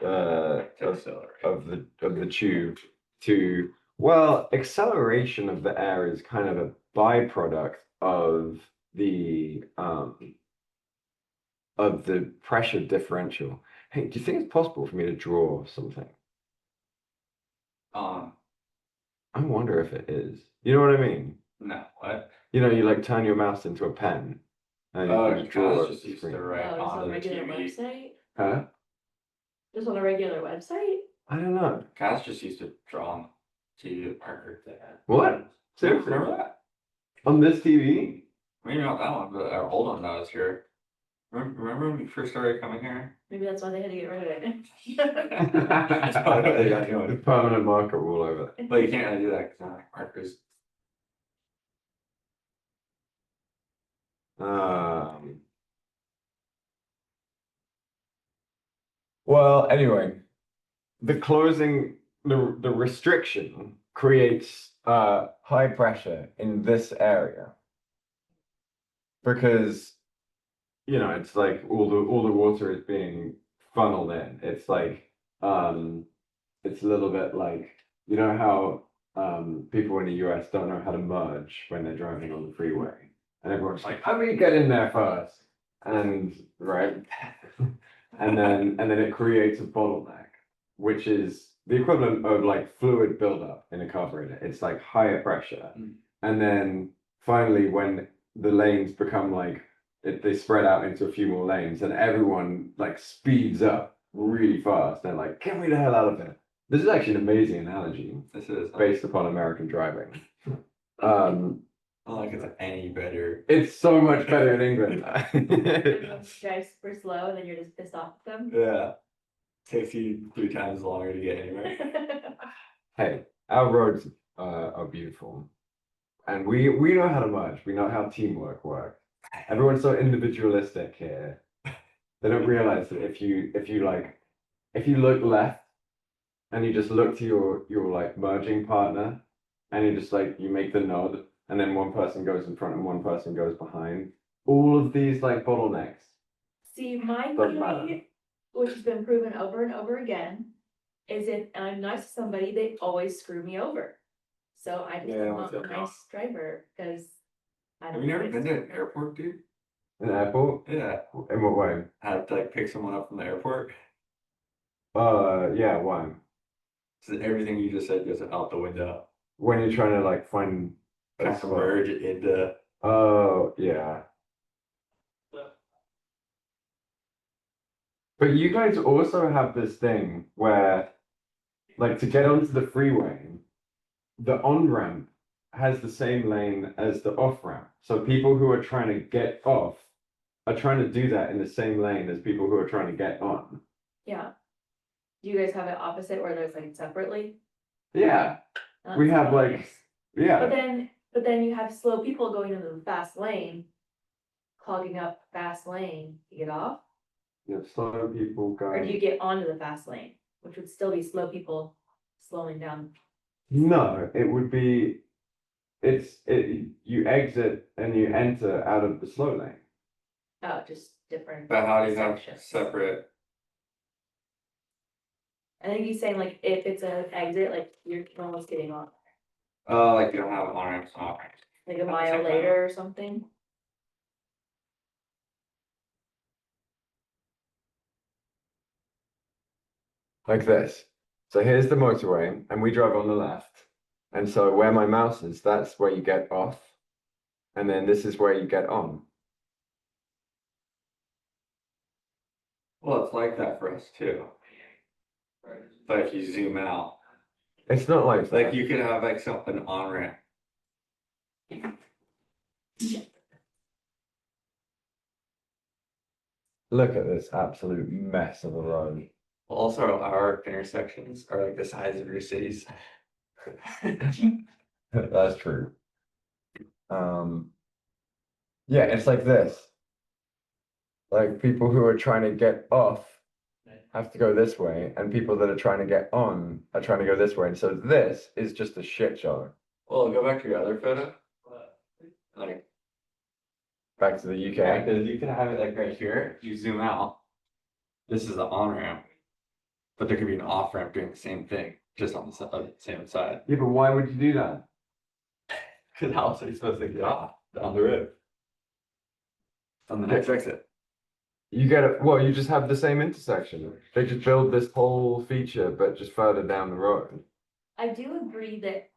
Accelerate. of the tube to, well, acceleration of the air is kind of a byproduct of the pressure differential. Hey, do you think it's possible for me to draw something? Um, I wonder if it is. You know what I mean? no, what? You know, you like turn your mouse into a pen and you Oh, can draw just a used to screen. write Oh, just on a onto the regular TV. website? Huh? Just on a regular website? I don't know. Cass just used to draw on TV with marker there. What? Seriously? Remember that? On this TV? Maybe not that one, but our old one that was here. Remember when we first started coming here? Maybe that's why they had to get rid of it. That's probably what they got The doing. permanent marker all over. But you can't really do that because markers. Well, anyway, the restriction creates high pressure in this area because it's like all the water is being funneled in. It's like it's a little bit like how people in the US don't know how to merge when they're driving on the freeway, and everyone's like, "How do we get in there first?" And right, and then it creates a bottleneck, which is the equivalent of like fluid buildup in a carburetor. It's like higher pressure, and then finally when the lanes become like they spread out into a few more lanes, and everyone like speeds up really fast. They're like, "Get me the hell out of here!" This is actually an amazing analogy This is based upon American driving. I don't like it's any better. It's so much better in England. Everyone drives super slow and then you're just pissed off at them. Yeah. Takes you 3 times longer to get anywhere. Hey, our roads are beautiful, and we know how to merge. We know how teamwork works. Everyone's so individualistic here. They don't realize that if you look left and you just look to your like merging partner, and you just like you make the nod, and then one person goes in front and one person goes behind. All of these like bottlenecks. See, my Doesn't matter. theory, which has been proven over and over again, is if I'm nice to somebody, they always screw me over. So I just Yeah, am what's not a up, nice driver because I Have don't. you never always been to an screw airport, dude? An airport? Yeah. In what way? Had to like pick someone up from the airport. Yeah, why? So everything you just said goes out the window. When you're trying to like find a Kind of spot. merge it into. Oh, yeah. But you guys also have this thing where, like, to get onto the freeway, the on-ramp has the same lane as the off-ramp. So people who are trying to get off are trying to do that in the same lane as people who are trying to get on. Yeah. Do you guys have it opposite where there's like separately? Yeah, That's we have nice. like, yeah. But then you have slow people going into the fast lane, clogging up fast lane to get off, You have slow people or do you going. get onto the fast lane, which would still be slow people slowing down. No, it would be, you exit and you enter out of the slow lane. Oh, just different. But how do you have sections. separate? I think he's saying like if it's an exit, like you're almost getting on. Like you don't have on ramps and off ramps. like a mile later or something. Like this. So here's the motorway, and we drive on the left. And so where my mouse is, that's where you get off. And then this is where you get on. Well, it's like that for us too. But if you zoom out, It's not like like that. you could have like an on ramp. Look at this absolute mess of a road. Also, our intersections are like the size of your cities. That's true. Yeah, it's like this. Like people who are trying to get off have to go this way, and people that are trying to get on are trying to go this way. And so this is just a shit show. Well, go back to your other photo. Like, Back to the yeah, UK. because you can have it like right here. You zoom out. This is the on ramp, but there could be an off ramp doing the same thing, just on the same side. Yeah, but why would you do that? Because how else are you supposed to get off down the road? On the next exit. You get it. Well, you just have the same intersection. They just build this whole feature, but just further down the road. I do agree that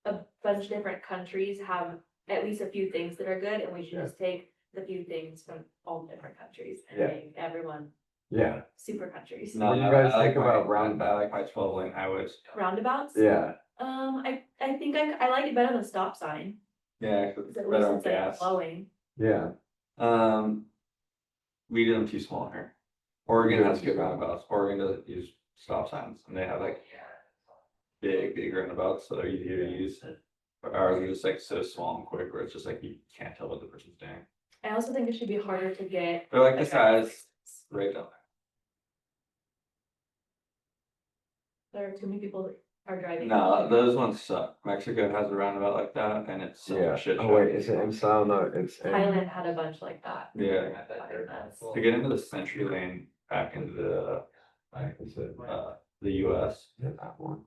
a bunch of different countries have at least a few things that are good, and we should Yeah. just take the few things from all different countries and Yeah. make everyone Yeah. super countries. What do you guys think about I like my 12-lane highways. Roundabouts? Yeah. I think I like it better than stop sign, Yeah, because it's at better least on it's like gas. flowing. Yeah. We do them too small here. Oregon has good roundabouts. Oregon doesn't use stop signs, and they have like big roundabouts that are easier to use. But ours are just like so small and quick, where it's just like you can't tell what the person's doing. I also think it should be harder to get. They're like the a driver's size right down There are too many people that are there. driving. No, those ones suck. Mexico has a roundabout like that, and it's such Yeah. a shit Oh show. wait, is it in Sao? No, it's in. Thailand had a bunch like that. Yeah. That's- To get into the Century Lane back into Is it the US, that one?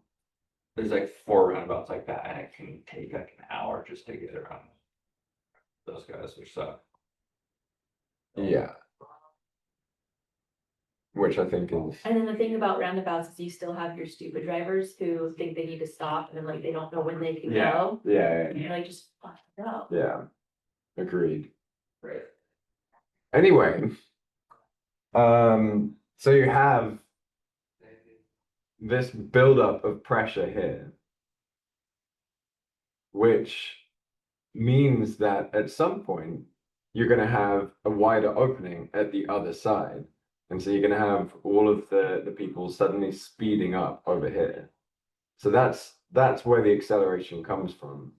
there's like 4 roundabouts like that, and it can take like an hour just to get around those guys, which suck. Yeah. Which I think is. And then the thing about roundabouts is you still have your stupid drivers who think they need to stop and then like they don't know when they can Yeah. go. Yeah. And you're like, just fucking go. Yeah. Agreed. Right. Anyway, so you have this buildup of pressure here, which means that at some point you're going to have a wider opening at the other side. And so you're going to have all of the people suddenly speeding up over here. So that's where the acceleration comes from.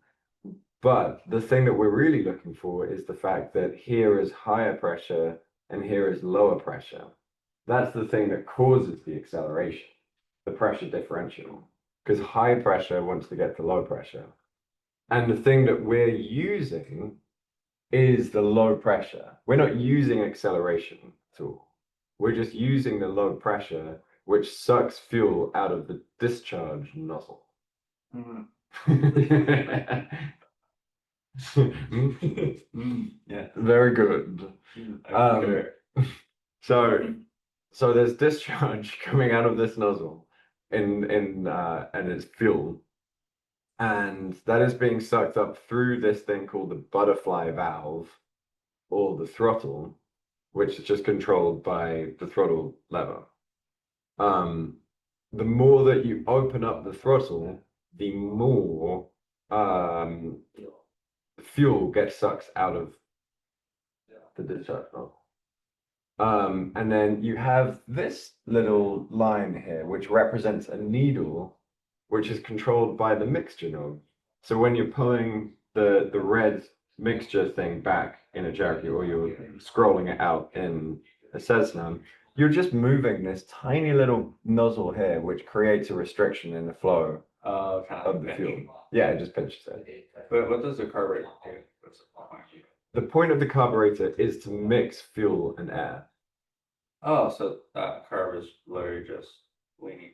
But the thing that we're really looking for is the fact that here is higher pressure and here is lower pressure. That's the thing that causes the acceleration, the pressure differential, because high pressure wants to get to low pressure. And the thing that we're using is the low pressure. We're not using acceleration at all. We're just using the low pressure, which sucks fuel out of the discharge nozzle. Yeah. Very good. Okay. So there's discharge coming out of this nozzle and it's fuel. And that is being sucked up through this thing called the butterfly valve or the throttle, which is just controlled by the throttle lever. The more that you open up the throttle, the more fuel gets sucked out of the discharge nozzle. And then you have this little line here, which represents a needle, which is controlled by the mixture knob. So when you're pulling the red mixture thing back in a Cherokee, or you're scrolling it out in a Cessna, you're just moving this tiny little nozzle here, which creates a restriction in the flow Kind of the fuel. Yeah, it just pinches it. But what does the carburetor do? What's the point? The point of the carburetor is to mix fuel and air. Oh, so that carb is literally just leaning.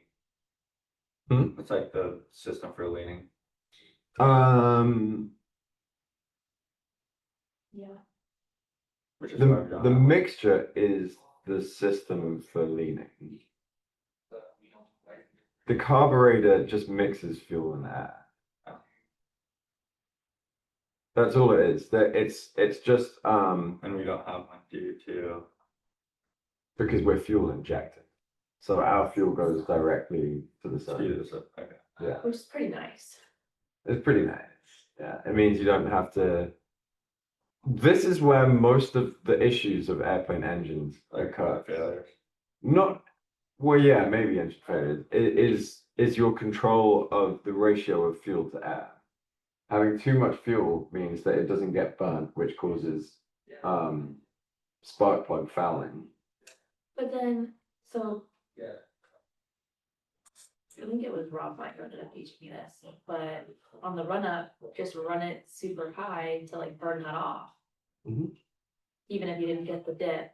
Hmm? It's like the system for leaning. Yeah. Which is why we The don't the have one. mixture is the system for leaning. The carburetor just mixes fuel and air. That's all it is. That it's just And we don't have one due to, because we're fuel injected. So our fuel goes directly to the cylinder. okay. Yeah, Which is pretty nice. it's pretty nice. Yeah, it means you don't have to. This is where most of the issues of airplane engines occur. Failures. Not, well, yeah, maybe engine failures. It is your control of the ratio of fuel to air. Having too much fuel means that it doesn't get burnt, which causes spark plug fouling. But then, so. I think it was Rob Mike who ended up teaching me this, but on the run up, just run it super high to like burn that off. Mhm. Even if you didn't get the dip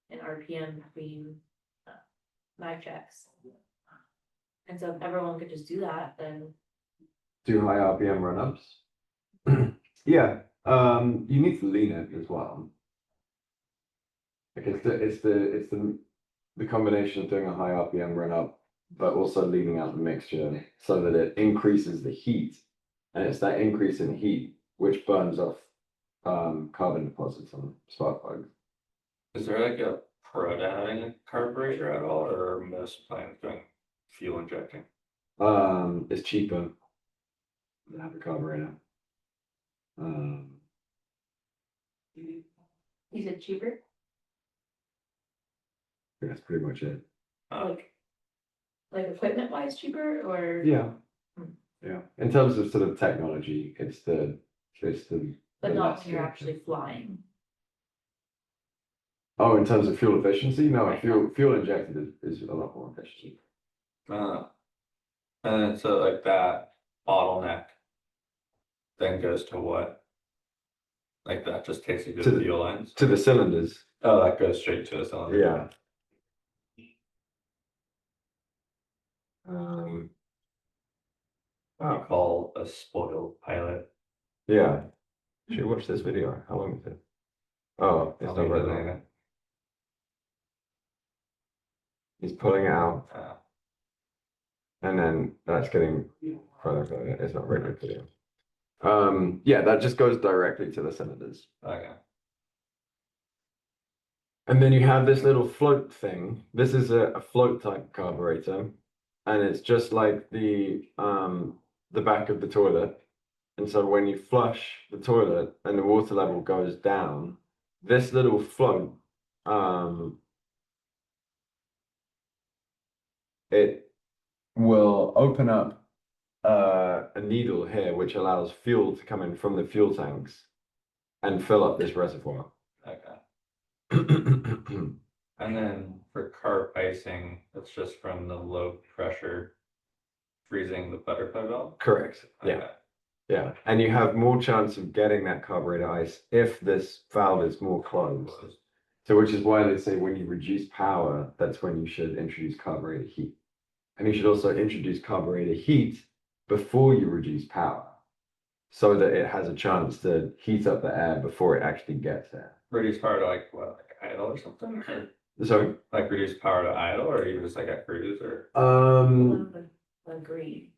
in RPM between mag checks. And so if everyone could just do that, then Do high RPM run-ups. Yeah, you need to lean it as well. Like it's the combination of doing a high RPM run-up, but also leaning out the mixture so that it increases the heat. And it's that increase in heat which burns off carbon deposits on spark plugs. Is there like a pro to having a carburetor at all, or are most planes doing fuel injecting? It's cheaper than have a carburetor. Um, you said cheaper, that's pretty much it. like equipment wise cheaper or? Yeah. Hmm. Yeah. In terms of sort of technology, it's the But the not less when you're good. actually flying. Oh, in terms of fuel efficiency, no, Right. fuel injected is a lot more efficient. And then so like that bottleneck then goes to what? Like that just takes you to To the the- fuel lines? To the cylinders, Oh, that goes straight to the cylinder. yeah. Um, You oh, call a spoiled pilot. yeah. Should you watch this video? How long is it? Oh, it's I'll not leave very it long. there. He's pulling it out, Uh, and then that's getting further. It's not very good video. Yeah, that just goes directly to the cylinders. okay. And then you have this little float thing. This is a float type carburetor, and it's just like the back of the toilet. And so when you flush the toilet and the water level goes down, this little float, it will open up a needle here, which allows fuel to come in from the fuel tanks and fill up this reservoir. Okay. And then for carb icing, it's just from the low pressure freezing the butterfly valve? Correct. Yeah. Okay. Yeah. And you have more chance of getting that carburetor ice if this valve is more closed. So which is why they say when you reduce power, that's when you should introduce carburetor heat. And you should also introduce carburetor heat before you reduce power, so that it has a chance to heat up the air before it actually gets there. Reduce power to like what, like idle or something? Or So like reduce power to idle, or you just like at cruise or? The green.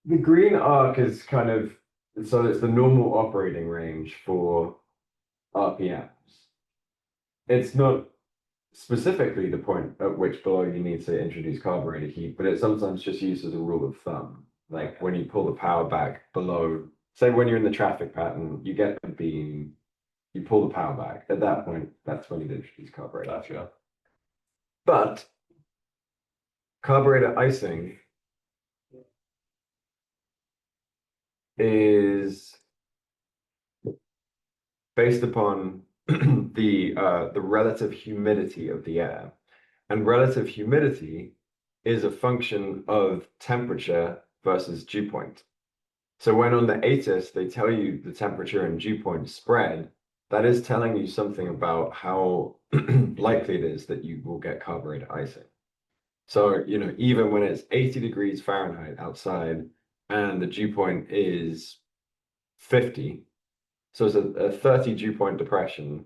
the green arc is kind of, so it's the normal operating range for RPMs. It's not specifically the point at which below you need to introduce carburetor heat, but it's sometimes just used as a rule of thumb. Like when you pull the power back below, say when you're in the traffic pattern, you get the beam, you pull the power back. At that point, that's when you'd introduce carburetor. Gotcha. But carburetor icing is based upon the relative humidity of the air. And relative humidity is a function of temperature versus dew point. So when on the ATIS they tell you the temperature and dew point spread, that is telling you something about how likely it is that you will get carburetor icing. So, you know, even when it's 80 degrees Fahrenheit outside and the dew point is 50, So it's a 30 dew point depression.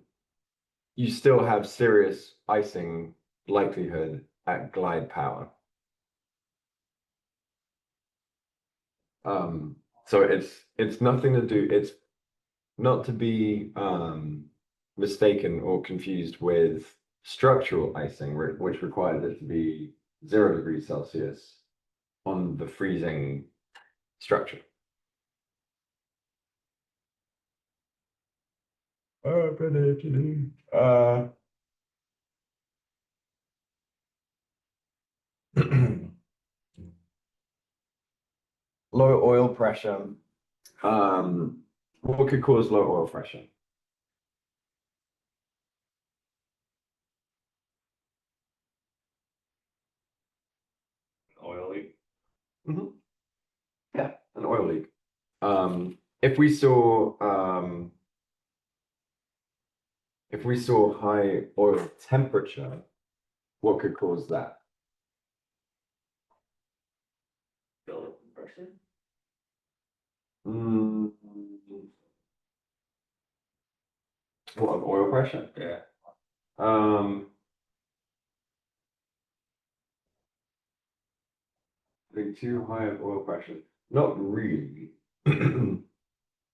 You still have serious icing likelihood at glide power. So it's nothing to do, it's not to be mistaken or confused with structural icing, which requires it to be 0 degrees Celsius on the freezing structure. Low oil pressure. What could cause low oil pressure? Oil leak. Yeah, an oil leak. If we saw high oil temperature, what could cause that? Build compression. What, of oil pressure? Yeah. Being too high of oil pressure? Not really.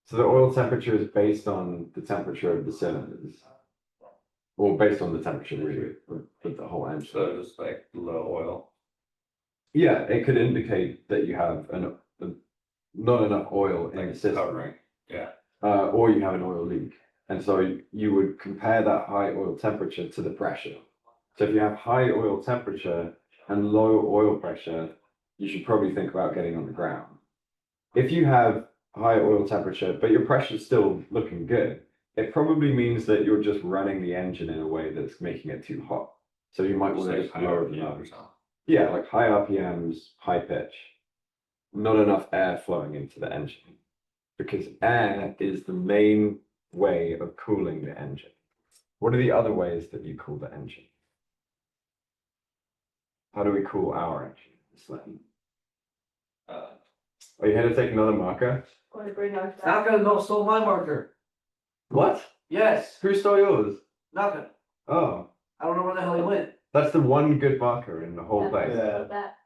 So the oil temperature is based on the temperature of the cylinders. Or based on the temperature really of the whole engine. So just like low oil. Yeah, it could indicate that you have not enough oil in Like the system. covering. Yeah. Or you have an oil leak. And so you would compare that high oil temperature to the pressure. So if you have high oil temperature and low oil pressure, you should probably think about getting on the ground. If you have high oil temperature, but your pressure is still looking good, it probably means that you're just running the engine in a way that's making it too hot. So you might want to just lower the nose. Yeah, like high RPMs, high pitch. Not enough air flowing into the engine. Because air is the main way of cooling the engine. What are the other ways that you cool the engine? How do we cool our engine? Are you here to take another marker? Want to bring out Not that? gonna go stole my marker. What? Yes, Who stole yours? not gonna. Oh, I don't know where the hell he went. that's the one good marker in the whole Yeah. place. That.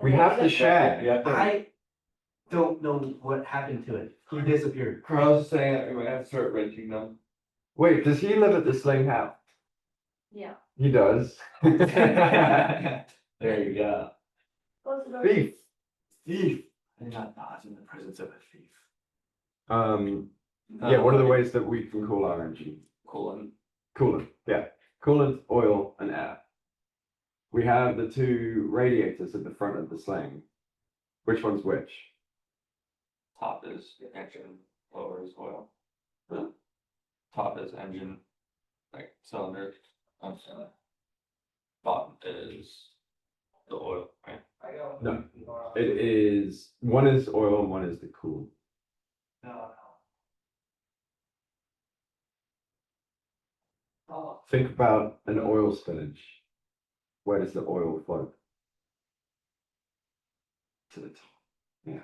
We have to share. I don't know what happened to it. He disappeared. Carl's saying that we might have to start renting them. Wait, does he live at the Sling house? Yeah. He does. There you go. Close the door. Thief. Thief. I did not dodge in the presence of a thief. Yeah, what are the ways that we can cool our engine? Coolant. Coolant, yeah. Coolant, oil, and air. We have the two radiators at the front of the Sling. Which one's which? Top is engine, lower is oil. Top is engine, like cylinder. Bottom is the oil, right? No. It is, one is oil and one is the cool. Think about an oil spillage. Where does the oil float? To the top. Yeah.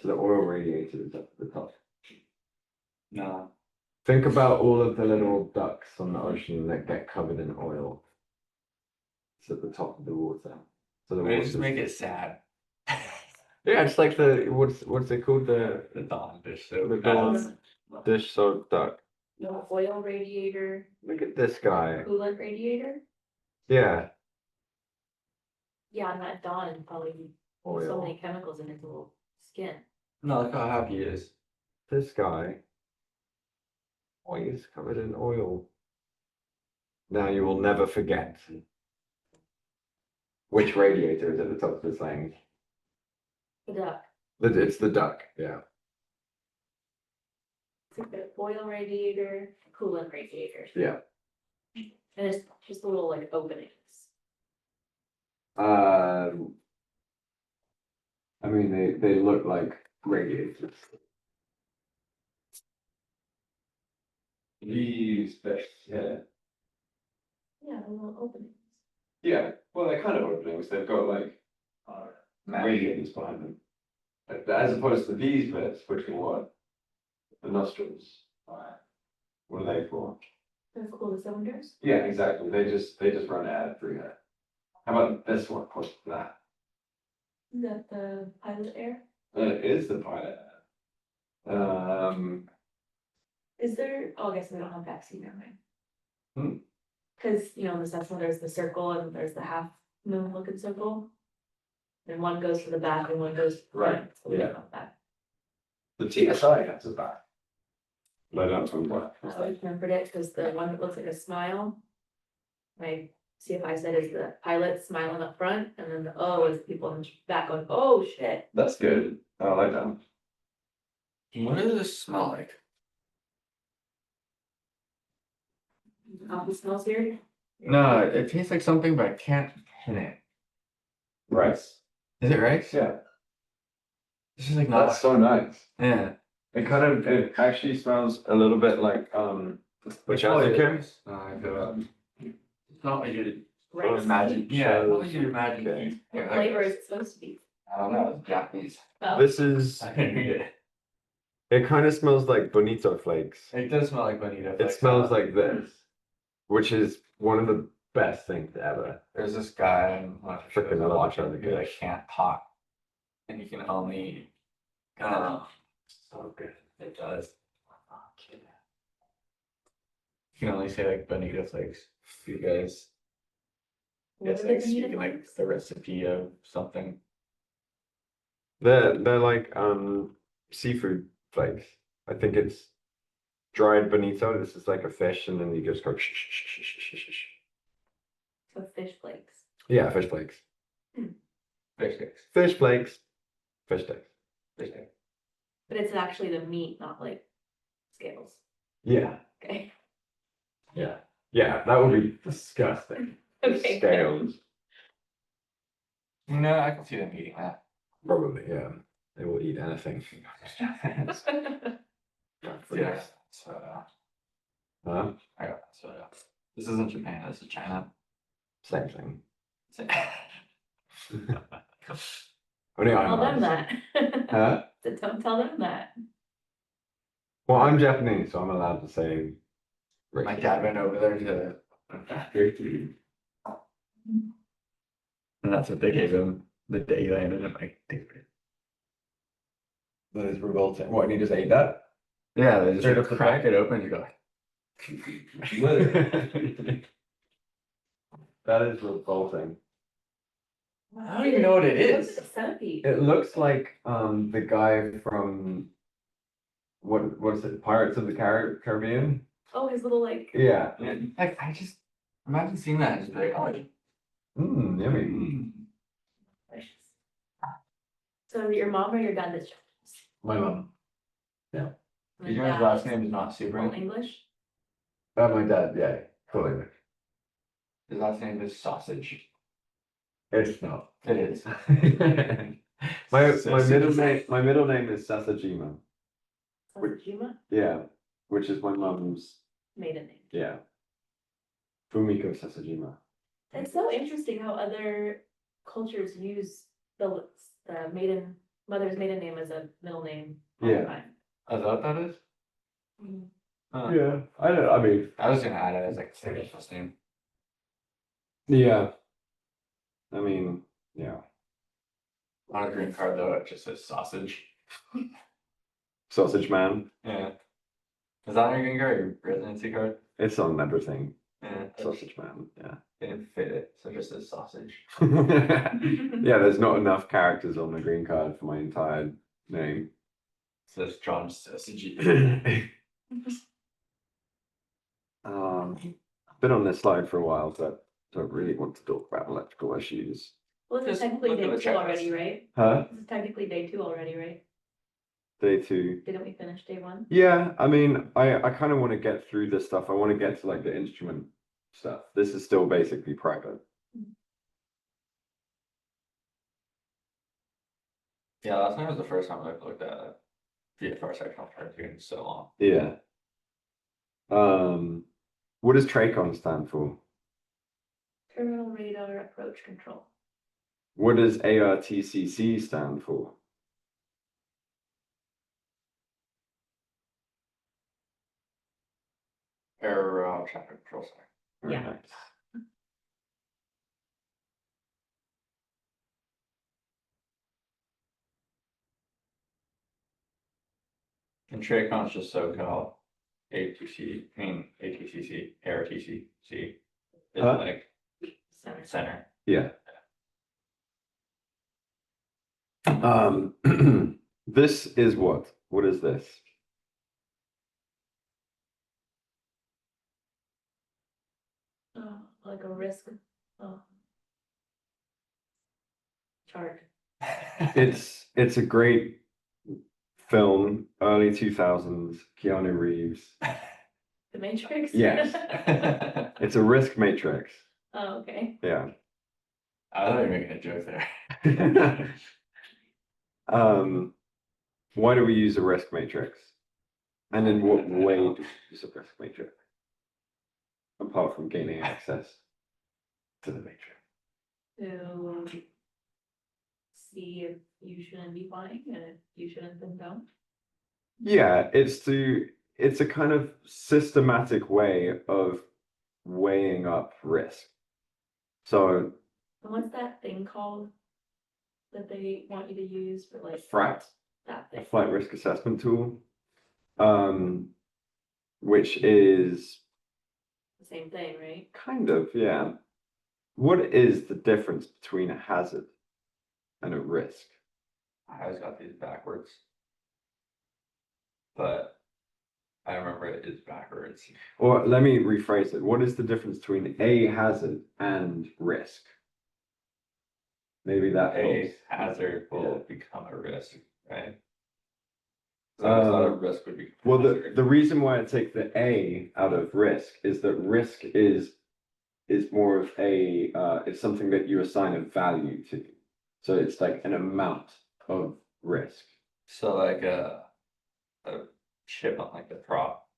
So the oil radiator is up at the top. No. Think about all of the little ducks on the ocean that get covered in oil. It's at the top of the water. So the They just water's- make it sad. Yeah, it's like the what's it called? The Dawn dish soap. The Dawn dish soap duck. No oil radiator, Look at this guy. coolant radiator. Yeah. Yeah, and that Dawn probably so Oil. many chemicals in his little skin. No, look how happy he is. This guy. Oh, he's covered in oil. Now you will never forget. Which radiator is at the top of the Sling? The duck. It's the duck, yeah. It's like the oil radiator, coolant radiator. Yeah. And it's just little like openings. I mean, they look like radiators. These bits, yeah. Yeah, little openings. Yeah, well, they're kind of openings. They've got like radiators behind them. As opposed to these bits, which are what? The nostrils. What are they for? That's cool, the cylinders. Yeah, exactly. They just run air through here. How about this one? What's that? Is that the pilot air? It is the pilot air. Is there, oh, I guess we don't have vaccine, never mind. Hmm. Cause, you know, in the Cessna, there's the circle and there's the half moon looking circle. And one goes to the back and one goes to the front, Right, so we don't yeah. have that. The TSI has a back. But I don't know what. I always remembered it, cause the one that looks like a smile. My CFI said is the pilot smiling up front, and then the O is people in the back going, oh shit. That's good. I like that. What does this smell like? Coffee smells here. No, it tastes like something, but I can't hit it. Rice. Is it rice? Yeah. This is like not. That's so nice. Yeah. It actually smells a little bit like which rice. No, I feel it's not what you'd Rice. imagine. Yeah, not what you'd imagine. Okay. What flavor is it supposed to be? I don't know. It's Japanese. Oh, This is I couldn't read it. it kind of smells like bonito flakes. It does smell like bonito. It smells like this, which is one of the best things ever. There's this guy in one of the Freaking shows I love watch it. who like can't talk, and he can only. So good. It does. You can only say like bonito flakes because what it's are the like bonito speaking like flakes? the recipe of something. They're like seafood flakes. I think it's dried bonito. This is like a fish, and then you just go shh, shh, shh, shh, shh, shh, shh. So fish flakes. Yeah, fish flakes. Fish sticks. Fish flakes. Fish sticks. Fish sticks. But it's actually the meat, not like scales. Yeah. Okay. Yeah. Yeah, that would be disgusting. Okay. Scales. You know, I can see them eating that. Probably, yeah. They will eat anything. Yeah. So Huh? I got so this isn't Japan. This is China. Same thing. Same. Only I'm Tell them nice. that. Huh? So don't tell them that. Well, I'm Japanese, so I'm allowed to say. My dad went over there to a factory, and that's what they gave him the day he landed. I'm like, dude. That is revolting. What, and you just ate that? Yeah, they just Straight like, off the crack top? it open. You go like, That is revolting. I don't even know what it Looks is. like a centipede. It looks like the guy from what is it? Pirates of the Caribbean? Oh, his little like. Yeah. Like I just imagine seeing that and just be like, oh, Yummy. Delicious. So is it your mom or your dad that's My mom. Japanese? you know his last name is not super. Full English? My dad, yeah, fully. His last name is Sausage. It's not. It is. My middle name is Sasajima. Sasajima? Yeah, which is my mom's. Maiden name. Yeah. Fumiko Sasajima. It's so interesting how other cultures use the mother's maiden name as a middle name. all the Yeah. time. Is that what that is? Mhm. Yeah, I don't. I mean, I was gonna add it as like a second first name. yeah. I mean, yeah. On a green card though, it just says sausage. Sausage man. Yeah. Is that on your green card or your residency card? It's on everything. Yeah. Sausage man. Yeah. They didn't fit it, so it just says sausage. Yeah, there's not enough characters on the green card for my entire name. It says John Sausage. I've been on this slide for a while, but don't really want to talk about electrical issues. Well, this is Just technically look at day the 2 already, checklist. right? Huh? This is technically day 2 already, right? Day 2. Didn't we finish day 1? Yeah, I mean, I kind of want to get through this stuff. I want to get to like the instrument stuff. This is still basically private. Yeah, last night was the first time I've looked at VFR sectional chart in so long. Yeah. What does TRACON stand for? Terminal radar approach control. What does ARTCC stand for? Internal Traffic Control Center. Very Yeah. nice. And TRACON is just so-called ATC, I mean, ATCC, ARTCC, is Huh? like center. Yeah. This is what? What is this? Like a risk, oh. Chart. It's a great film, early 2000s, Keanu Reeves. The Matrix? Yes. It's a risk matrix. Oh, okay. Yeah. I thought you were making a joke there. Why do we use a risk matrix? And in what way do we use a risk matrix? Apart from gaining access to the matrix. To see if you shouldn't be buying and if you shouldn't, then don't. Yeah, it's a kind of systematic way of weighing up risk. So And what's that thing called that they want you to use for like FRAT, that a thing? flight risk assessment tool, which is The same thing, right? kind of, yeah. What is the difference between a hazard and a risk? I always got these backwards. But I remember it is backwards. Or let me rephrase it. What is the difference between a hazard and risk? Maybe that A helps. hazard will Yeah. become a risk, right? So I thought a risk would be. Well, the reason why I take the A out of risk is that risk is more of a it's something that you assign a value to. So it's like an amount of risk. So like a chip on like the prop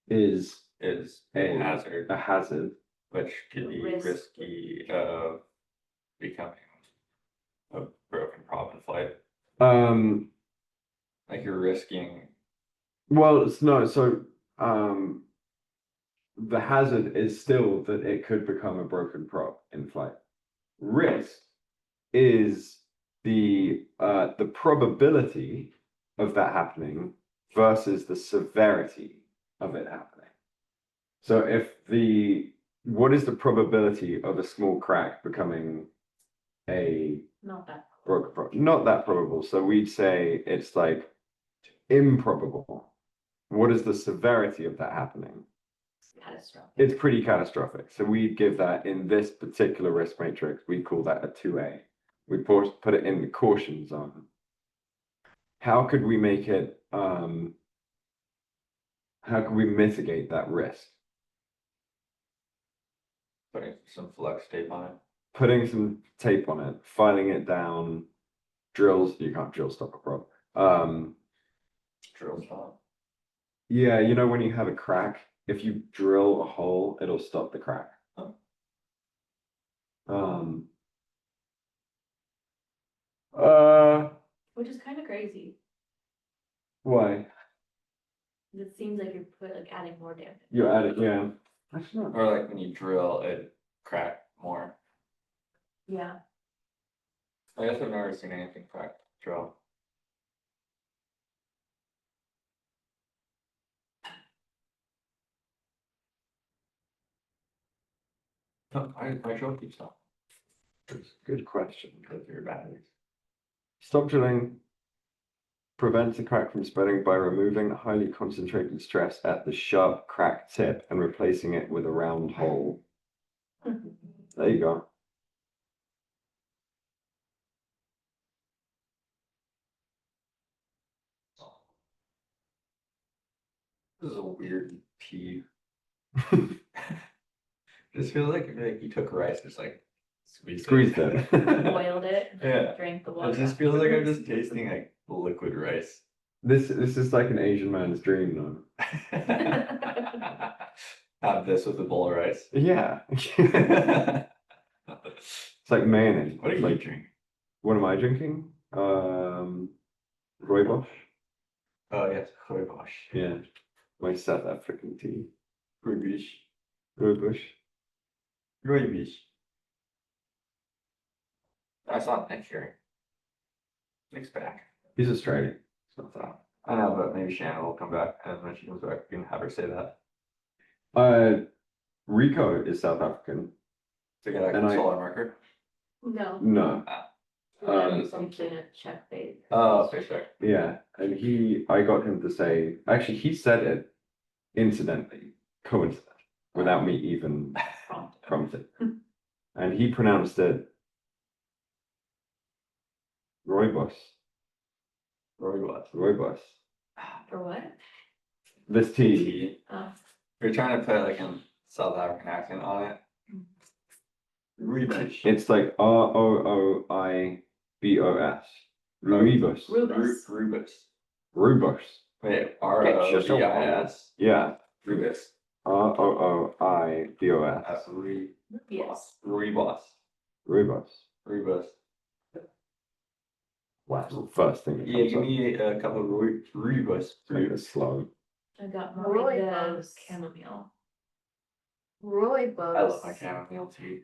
Is is a hazard, a hazard. which could be Risk. risky of becoming a broken prop in flight. Like you're risking. Well, it's no, so the hazard is still that it could become a broken prop in flight. Risk is the probability of that happening versus the severity of it happening. So what is the probability of a small crack becoming a Not that. broken prop? Not that probable. So we'd say it's like improbable. What is the severity of that happening? Catastrophic. It's pretty catastrophic. So we'd give that in this particular risk matrix, we'd call that a 2A. We put it in the caution zone. How could we make it, how could we mitigate that risk? Putting some flex tape on it. Putting some tape on it, filing it down, drills, you can't drill stop a prop. Drill stop. Yeah, you know when you have a crack, if you drill a hole, it'll stop the crack. Which is kind of crazy. Why? It seems like you're like adding more damage. You add it, yeah. That's not. Or like when you drill, it crack more. Yeah. I guess I've never seen anything crack drill. No, my drill keeps stopping. Good question. Go through your batteries. Stop drilling prevents the crack from spreading by removing highly concentrated stress at the sharp crack tip and replacing it with a round hole. There you go. This is a weird pee. Just feels like you took rice, just like Squeezed it. Boiled it and then Yeah. drank the It water. just feels like I'm just tasting like liquid rice. This is like an Asian man's dream, though. Have this with a bowl of rice. Yeah. It's like mayonnaise. What are It's you like, drinking? what am I drinking? Rooibos. Oh yes, rooibos. Yeah. My South African tea. Rooibush. Rooibush. Rooibush. That's not Nick here. Nick's back. He's Australian. So, I know, but maybe Shannon will come back, and when she comes back, we can have her say that. Rico is South African. To get a And I- solar marker. No. No. Something to check fate. Oh, okay, sure. Yeah, and I got him to say, actually, he said it incidentally, coincidentally, without me even prompting. And he pronounced it Rooibos. Rooibos. Rooibos. For what? This tea. Tea. Oh, We're trying to put like a South African accent on it. Rooibos. It's like Roobos. Rooibos. Rubus. Rooibos. Rooibos. Wait, It's just a R-O-B-I-S. Yeah. Rooibos. Rooibos. Yes. Rooibos. Rooibos. Rooibos. Wow, that's the first thing that Yeah, comes give up. me a couple of Rooibos. Make it slow. I got Rooibos. moringa chamomile. Rooibos. I love my chamomile tea.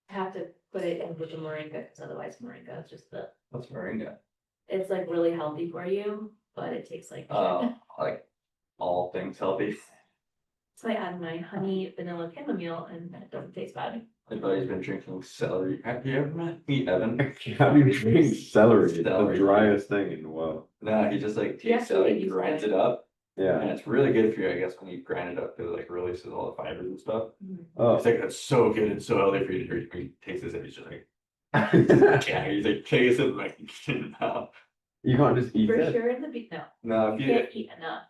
I have to put it in with the moringa, because otherwise moringa is just What's moringa? it's like really healthy for you, but it tastes like shit. Like all things healthy. So I add my honey vanilla chamomile and it doesn't taste bad. Everybody's been drinking celery. Have you ever met me, Evan? How do you drink celery? It's the Celery. driest thing in the world. No, he just like Yeah, takes celery, he's grinds right. it up, Yeah. and it's really good for you, I guess, when you grind it up, because it like releases all the fibers and stuff. Oh. It's like it's so good and so healthy for you to drink. When he takes this, and he's just like, yeah, he's like takes it like no, You can't just eat For it. sure in the no, no, you if you can't eat enough,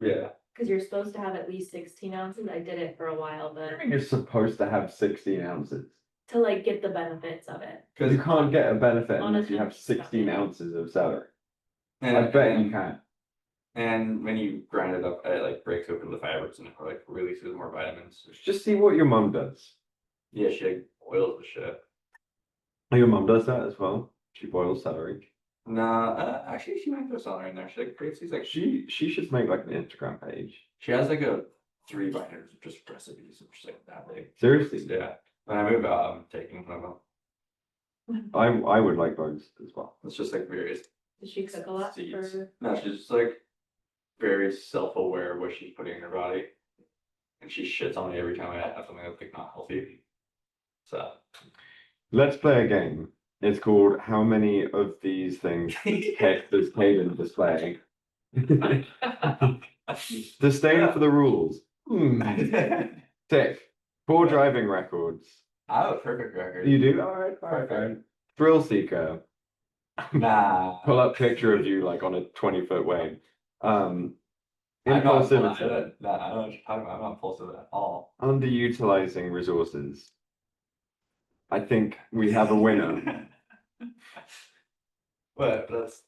yeah, because you're supposed to have at least 16 ounces. I did it for a while, but You're supposed to have 16 ounces. to like get the benefits of it. because You can't get a benefit On a unless you have 16 10%. ounces of celery. and, I bet and, you can. And when you grind it up, it like breaks open the fibers and it like releases more vitamins. Just see what your mum does. Yeah, she like boils the shit. Your mum does that as well. She boils celery. Nah, actually, she might throw celery in there. She like creates these like She should make like an Instagram page. she has like a 3 binders of just recipes, which is like that big. Seriously. Yeah. When I move out, I'm taking one of them. I would like those as well. It's just like various Did she cook a lot seeds. for? No, she's just like very self-aware of what she's putting in her body. And she shits on me every time I have something that's like not healthy. So Let's play a game. It's called How Many of These Things Does Hayden Display? Disdain for the rules. Tick. 4 driving records. I have a perfect record. You do? Alright. Perfect. Thrill seeker. Nah. Pull up picture of you like on a 20-foot wave. I'm not Impulsivity. nah, I don't know what you're talking about. I'm not impulsive at all. Underutilizing resources. I think we have a winner. What? That's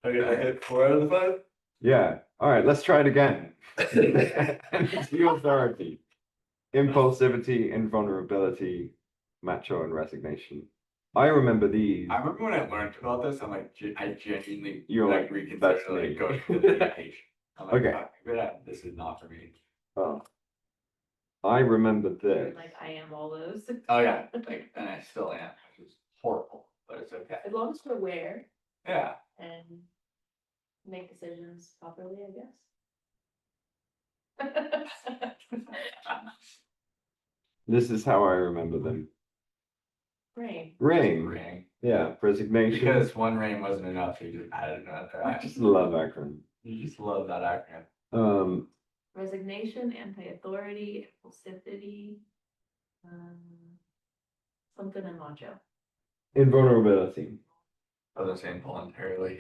okay. I hit 4 out of the 5. Yeah. Alright, let's try it again. It's the authority. Impulsivity, invulnerability, macho, and resignation. I remember these. I remember when I learned about this. I'm like, I genuinely You're like, reconsidered that's me. like going to the page. I'm like, Okay. "Fuck, maybe this is not for me." Oh. I remember this. Like I am all those. Oh yeah, like, and I still am, which is horrible, but it's okay. As long as you're aware Yeah. and make decisions properly, I guess. This is how I remember them. Right. Ring. Ring. Yeah, resignation. Because one ring wasn't enough, you just added another. I just love acronyms. You just love that acronym. Resignation, anti-authority, impulsivity, something in macho. Invulnerability. I was saying voluntarily.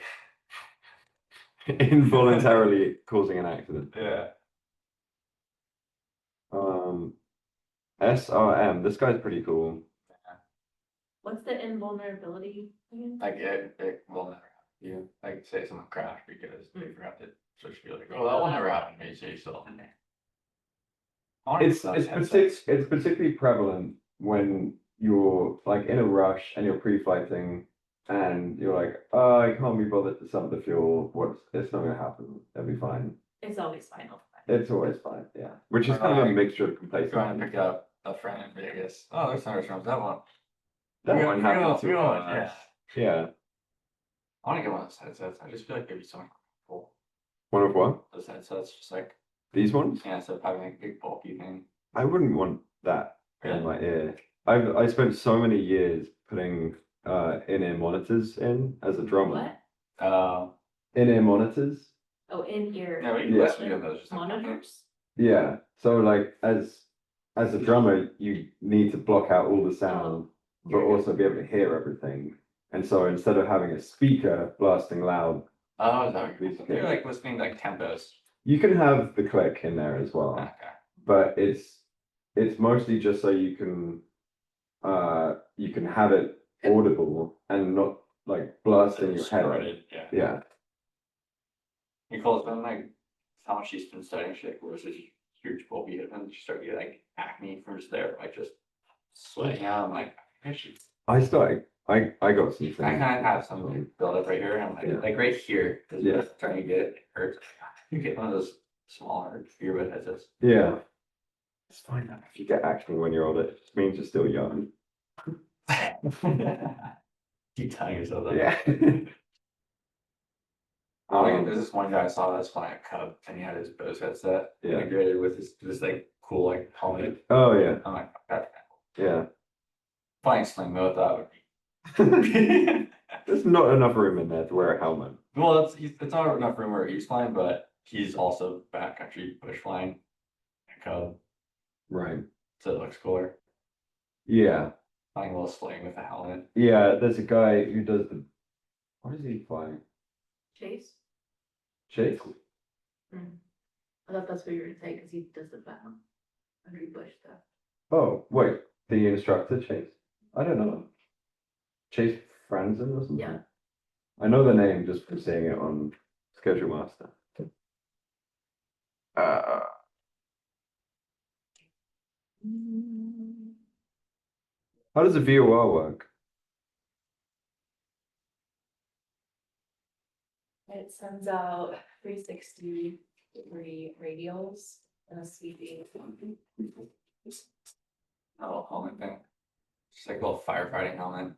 Involuntarily causing an accident. Yeah. SRM. This guy's pretty cool. What's the invulnerability again? Like it will never happen to you. Like say someone crashed because they forgot to switch to be like, oh, that will never happen to me, so you still in there. It's particularly prevalent when you're like in a rush and you're pre-flighting and you're like, oh, I can't be bothered to sum the fuel. It's not gonna happen. It'll be fine. It's always final. It's always fine, yeah. Which is kind of a mixture of complacency. Trying to pick up a friend in Vegas. Oh, there's thunderstorms. That one. That one happens you to know, us. yeah. Yeah. I want to get one of those headsets. I just feel like they'd be so cool. One of what? Those headsets, just like, These ones? yeah, instead of having like a big bulky thing. I wouldn't want that Yeah. in my ear. I spent so many years putting in-ear monitors in as a drummer. What? In-ear monitors. Oh, in ear. Yeah, but you Yeah. listen to those just like Monitors? Yeah. So like as a drummer, you need to block out all the sound, but also be able to hear everything. And so instead of having a speaker blasting loud, oh, is that what you're like listening to like tempos? you can have the click in there as well. Okay. But it's mostly just so you can have it audible and not like blast in your head. Distorted, yeah. Yeah. Nicole's been like, how much she's been studying shit, where it's just huge bulky head, and she started getting like acne from just there, like just sweating out. I'm like, I should. I got some things. I kind of have some build up right here, and I'm like, Yeah. like right here, is Yeah. where it's starting to get it hurts. You get one of those smaller earbud headsets. Yeah. It's fine now. If you get acne when you're older, it just means you're still young. Keep telling yourself that. Yeah. There's this one guy I saw that's flying a Cub, and he had his Bose headset Yeah. integrated with this like cool like helmet. Oh yeah. I'm like, that's Yeah. flying sling mode. That would be. There's not enough room in there to wear a helmet. Well, it's not enough room where he's flying, but he's also backcountry bush flying a Cub, Right. so it looks cooler. Yeah. Flying a little sling with a helmet. Yeah. There's a guy who does the. What is he flying? Chase? Chase? I thought that's what you were gonna say, because he does the country bush stuff. Oh wait, the instructor Chase. I don't know. Chase Franzen or something. Yeah. I know the name just from seeing it on Schedule Master. How does a VOR work? It sends out 360-degree radials and a sweeping. A little helmet thing. Just like a little firefighting helmet.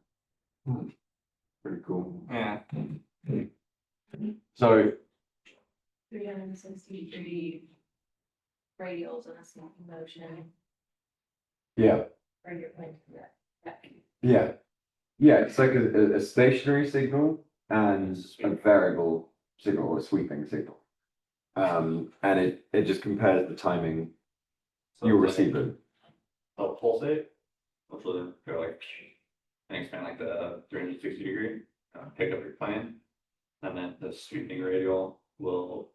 Pretty cool. Yeah. So 360-degree radials and a sweeping motion. yeah, Or you're pointing to that. yeah, yeah. It's like a stationary signal and a variable signal or a sweeping signal. And it just compares the timing So you'll it's like receive it. a pulsate, which will go like and expand like the 360 degree, pick up your plane, and then the sweeping radial will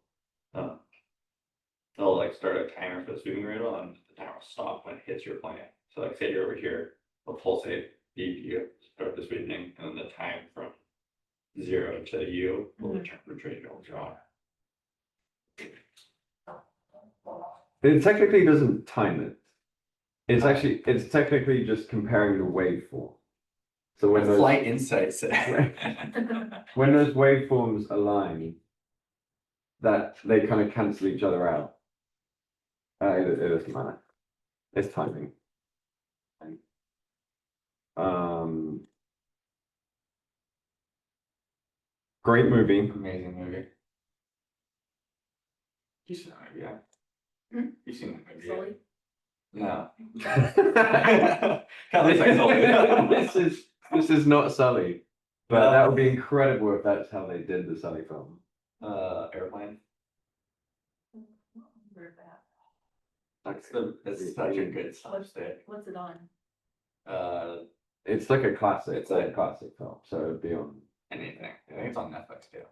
they'll like start a timer for the sweeping radial, and the timer will stop when it hits your plane. So like say you're over here, the pulsate beep you start the sweeping, and then the time from 0 to you will return the radial draw. It technically doesn't time it. It's technically just comparing the waveform. So when those Flight insights. when those waveforms align, that they kind of cancel each other out. It doesn't matter. It's timing. Great movie. Amazing movie. You've seen that movie, yeah? You've seen that movie, yeah? Sully? No. Kind of looks like Sully. This is not Sully, but that would be incredible if that's how they did the Sully film. Airplane. Remember that. It's such a good slapstick. What's it on? It's like a classic. It's It's like a like- classic film, so it'd be on. Anything. I think it's on Netflix too.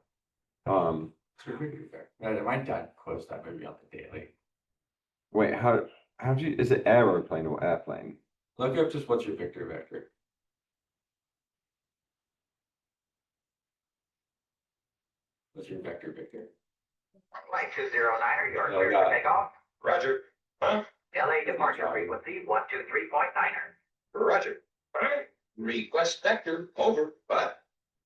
It's pretty fair. My dad quotes that movie on the daily. Wait, how do you? Is it aeroplane or airplane? Look up just what's your Victor vector. What's your vector, Victor? Flight 209er, you're Yeah, clear got for it. takeoff. Roger. Huh? LA departure frequency 123.9er. Roger. Alright. Request vector. Over. But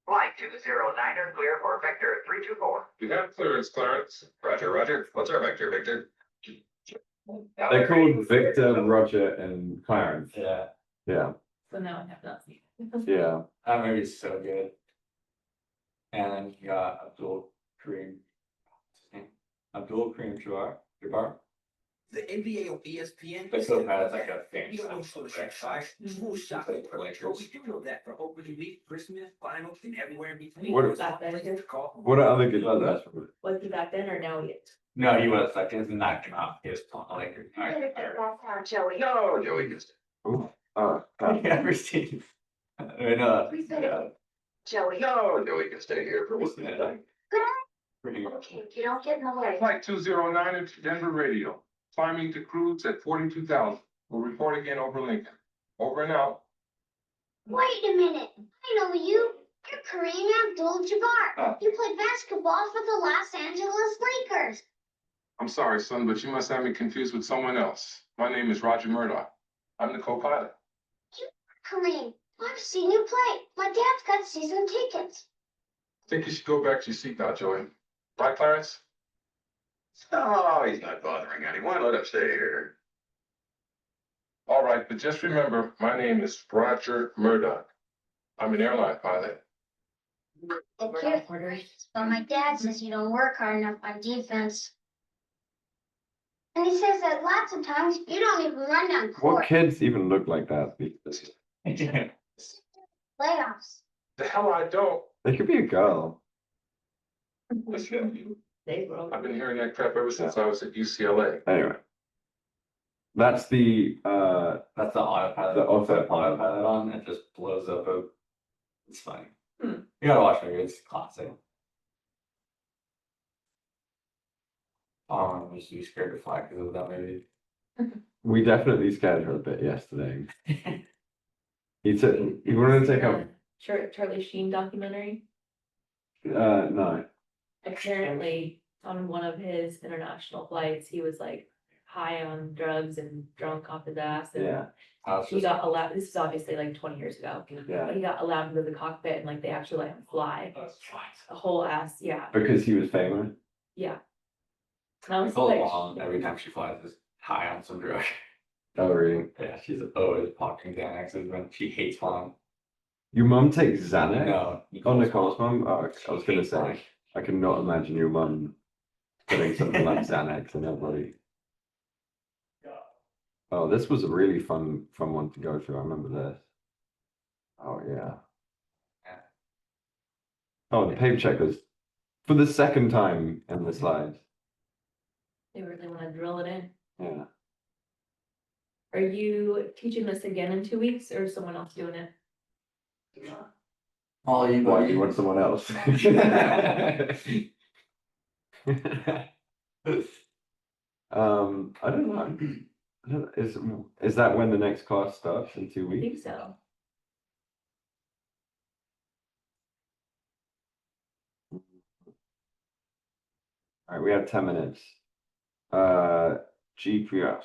Flight 209er, clear for vector 324. we have clearance, Clarence. Roger, Roger. What's our vector, Victor? They're called Victor, Roger, and Clarence. Yeah, Yeah, So now I have not seen it. yeah. that movie's so good. And then you got Abdul Kareem Jabbar. The NBA on ESPN. They still has like a fan. You know, so track five, smooth shot. But we do know that for opening week, Christmas, finals, and everywhere in between. What- What are other good ones? Was he back then or now he is? No, he was like, it's not him out. He was like, Joey. No, Joey just. Oh, I've never seen. I know. Yeah. Joey. No, Joey can stay here for one minute. Pretty much. You don't get in the way. Flight 209 into Denver Radio, climbing to cruise at 42,000. We'll report again over Lincoln. Over and out. Wait a minute. I know you. You're Kareem Abdul-Jabbar. Oh. You played basketball for the Los Angeles Lakers. I'm sorry, son, but you must have me confused with someone else. My name is Roger Murdoch. I'm the co-pilot. Kareem, I've seen you play. My dad's got season tickets. I think you should go back to your seat now, Joey. Right, Clarence? No, he's not bothering anyone. Let him stay here. All right, but just remember, my name is Roger Murdoch. I'm an airline pilot. Thank you. But my dad says you don't work hard enough on defense. And he says that lots of times you don't even run down what court. kids even look like that? Playoffs. The hell I don't. They could be a girl. Listen, They broke. I've been hearing that crap ever since I was at UCLA. Anyway, that's the That's the autopilot. The autopilot. Autopilot on, it just blows up. It's funny. You gotta watch it, it's classic. I used to be scared to fly because of that movie. we definitely scared her a bit yesterday. He wanted to take up. Charlie Sheen documentary. No. Apparently, on one of his international flights, he was like high on drugs and drunk off his ass. And Yeah. he got allowed. This is obviously like 20 years ago. Yeah. But he got allowed into the cockpit and like they actually let him fly a whole ass. Yeah, Because he was famous. yeah. And I was Nicole like, Long, every time she flies, is high on some drug. Oh, really? Yeah, she's always popping Xanaxes when she hates flying. Your mum takes Xanax? No. Oh, Nicole's mum? Oh, okay. I was gonna say, I cannot imagine your mum putting something like Xanax in her body. Oh, this was a really fun one to go through. I remember this. Oh, yeah. Oh, the paper checkers. For the second time in the slides. they really want to drill it in. Yeah. Are you teaching this again in 2 weeks or is someone else doing it? Oh, you Why do you want someone else? I don't know. Is that when the next class starts in 2 I weeks? think so. All right, we have 10 minutes. GPS,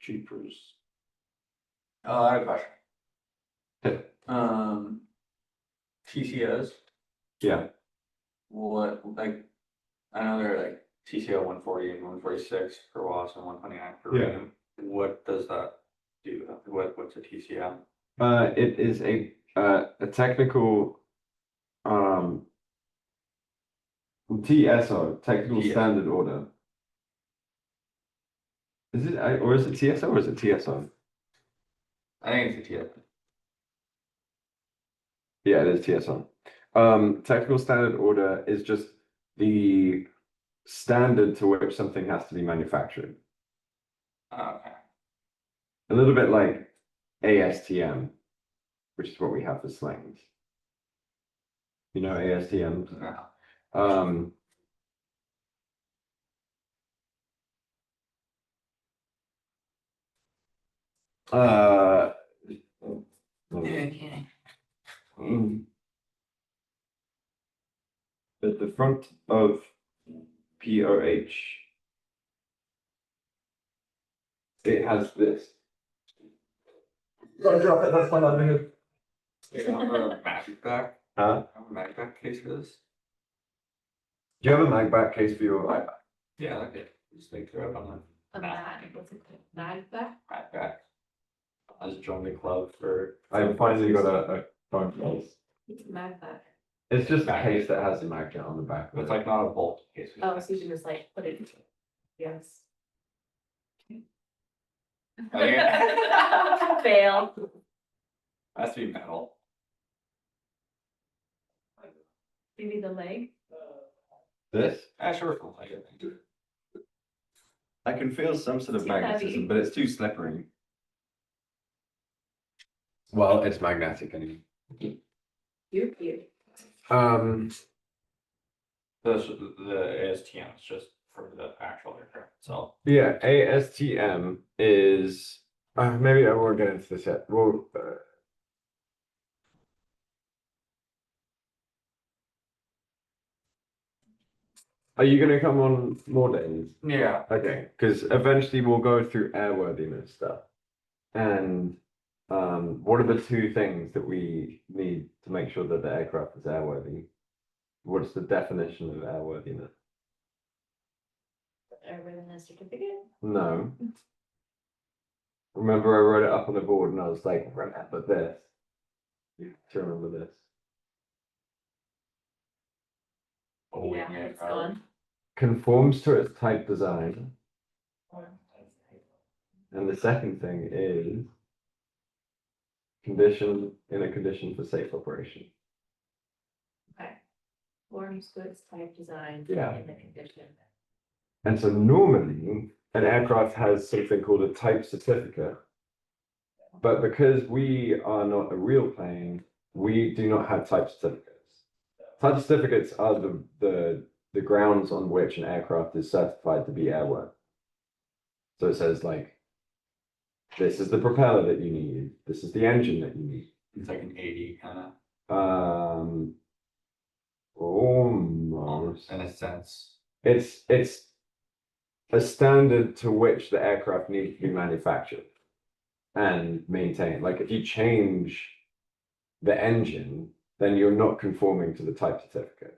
Jeepers. Oh, I have a question. Hit. TCOs, Yeah, what, like, I know they're like TCO 140 and 146 per WAS and 129 per Yeah. radian. What does that do? What's a TCO? it is a technical, TSO, technical TSO. standard order. Is it, or is it TSO or is it TSO? I think it's a TSO. Yeah, it is TSO. Technical standard order is just the standard to which something has to be manufactured. Okay. A little bit like ASTM, which is what we have for slings. You know ASTM? No. Uh, at the front of POH, it has this. Don't drop it, that's my livelihood. I have a magic back. Huh? I have a magic back case for this. Do you have a mag back case for your iPad? Yeah, I like it. Just like throw it on A bag, what's it called? Bag back? Backpack. I just joined the club for. I finally got a phone case. It's a bag back. It's just a case that has a magnet on the back. It's like not a bolt case. Oh, so you can just like put it, yes. Oh, yeah. Fail. Has to be metal. Maybe the leg. This? Sure. I can feel some sort of Too magnetism, heavy. but it's too slippery. Well, it's magnetic anyway. Cute. Um, The ASTM is just for the actual aircraft itself. yeah, ASTM is, maybe I won't get into this yet. Well, are you gonna come on more days? Yeah. Okay, because eventually we'll go through airworthiness stuff. And what are the two things that we need to make sure that the aircraft is airworthy? What's the definition of airworthiness? Airworthiness certificate? No. Remember, I wrote it up on the board and I was like, remember this. You have to remember this. Oh, Yeah, it's gone. Conforms to its type design. And the second thing is in a condition for safe operation. Okay. Forms to its type design. Yeah. In the condition. And so normally an aircraft has something called a type certificate. But because we are not a real plane, we do not have type certificates. Type certificates are the grounds on which an aircraft is certified to be airworthy. So it says like, this is the propeller that you need. This is the engine that you need. It's like an 80 kind of. Almost. In a sense. It's a standard to which the aircraft needs to be manufactured and maintained. Like if you change the engine, then you're not conforming to the type certificate.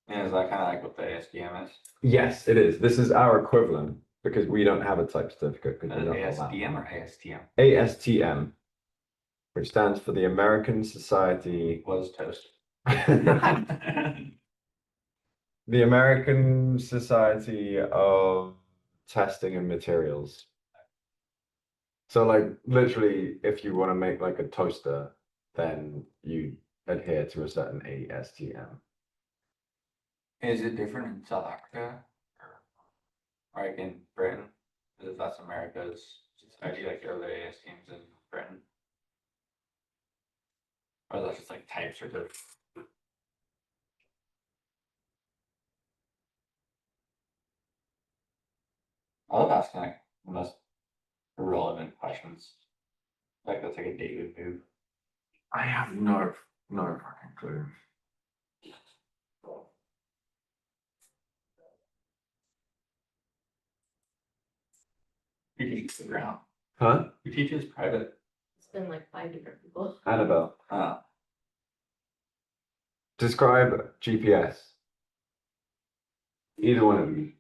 And is that kind of like what the ASTM is? Yes, it is. This is our equivalent because we don't have a type certificate because we're not allowed. ASTM or ASTM? ASTM, which stands for the American Society. Was toast. The American Society of Testing and Materials. So like literally, if you want to make like a toaster, then you adhere to a certain ASTM. Is it different in South Africa or like in Britain? Because that's America's society, like are the ASTMs in Britain? Or is that just like types or different? I love asking like the most irrelevant questions. Like that's like a David move. I have no fucking clue. Who teaches ground? Huh? Who teaches private? It's been like 5 different people. Annabelle, Ah, describe GPS. Either one of you.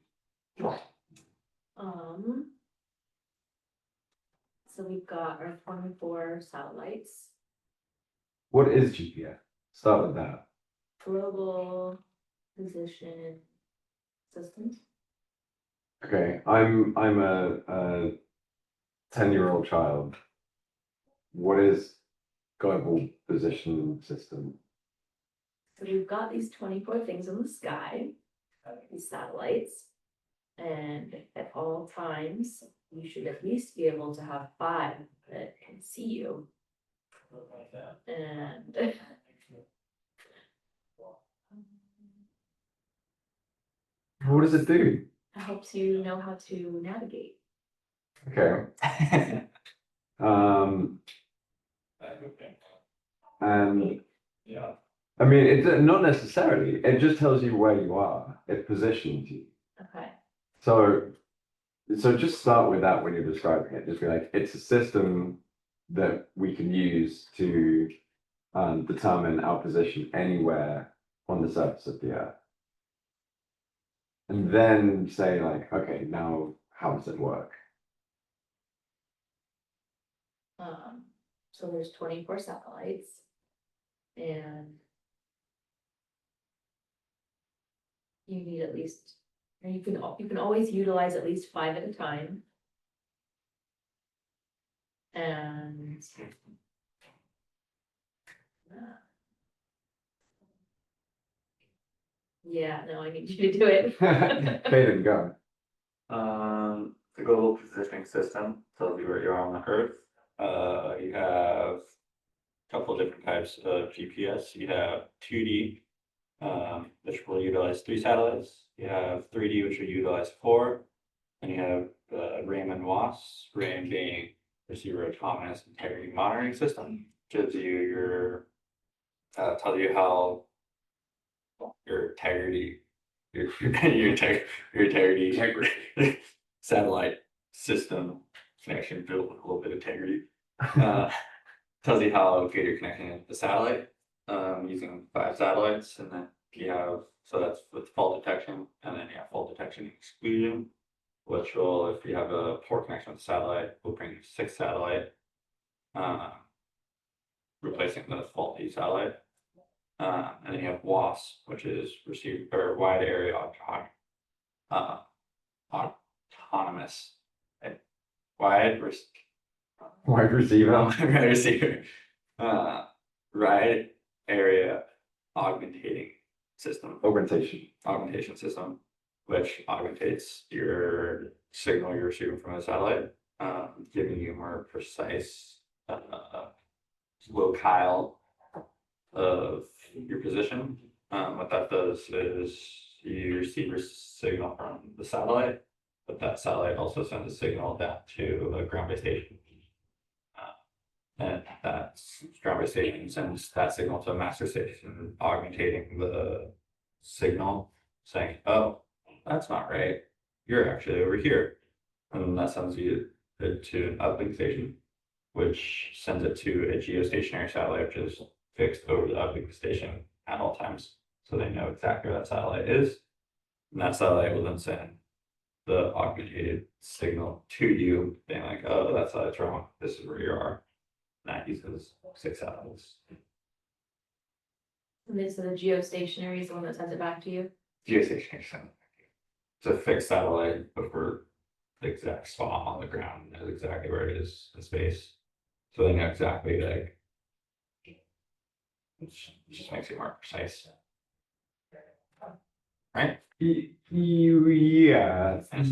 So we've got our 24 satellites, What is GPS? Start with that. global position systems. Okay, I'm a 10-year-old child. What is global position system? So we've got these 24 things in the sky, these satellites, and at all times, you should at least be able to have 5 that can see you. And What does it do? it helps you know how to navigate. Okay. And yeah. I mean, it's not necessarily. It just tells you where you are. It positions you. Okay. So just start with that when you're describing it. Just be like, it's a system that we can use to determine our position anywhere on the surface of the Earth. And then say like, okay, now how does it work? So there's 24 satellites. And you need at least, and you can always utilize at least 5 at a time. And yeah, no, I need you to do it. Kaden, go. The global positioning system tells you where you are on the Earth. You have a couple of different types of GPS. You have 2D, which will utilize 3 satellites. You have 3D, which will utilize 4. And you have RAM and WAS. RAM being receiver autonomous integrity monitoring system, gives you your tells you how your integrity, your integrity satellite system connection built with a little bit of integrity. Tells you how good you're connecting the satellite using 5 satellites, and then you have, so that's with fault detection, and then you have fault detection and exclusion, which will, if you have a poor connection with the satellite, will bring you 6th satellite, replacing the faulty satellite. And then you have WAS, which is receive or wide area autonomous, wide Receiver. wide receiver, wide area augmentation system, which augmentates your signal you're receiving from a satellite, giving you more precise locale of your position. What that does is you receive your signal from the satellite, but that satellite also sends a signal down to a ground-based station. And that ground-based station sends that signal to a master station, augmentating the signal, saying, oh, that's not right. You're actually over here. And that sends you to an uplink station, which sends it to a geostationary satellite, which is fixed over the uplink station at all times. So they know exactly where that satellite is. And that satellite will then send the augmented signal to you, being like, oh, that satellite's wrong. This is where you are. And that uses 6 satellites. And then, so the geostationary is the one that sends it back to you? Geostationary satellite. It's a fixed satellite, but for the exact spot on the ground, knows exactly where it is in space. So they know exactly, like, which just makes it more precise. Right? Yeah, that's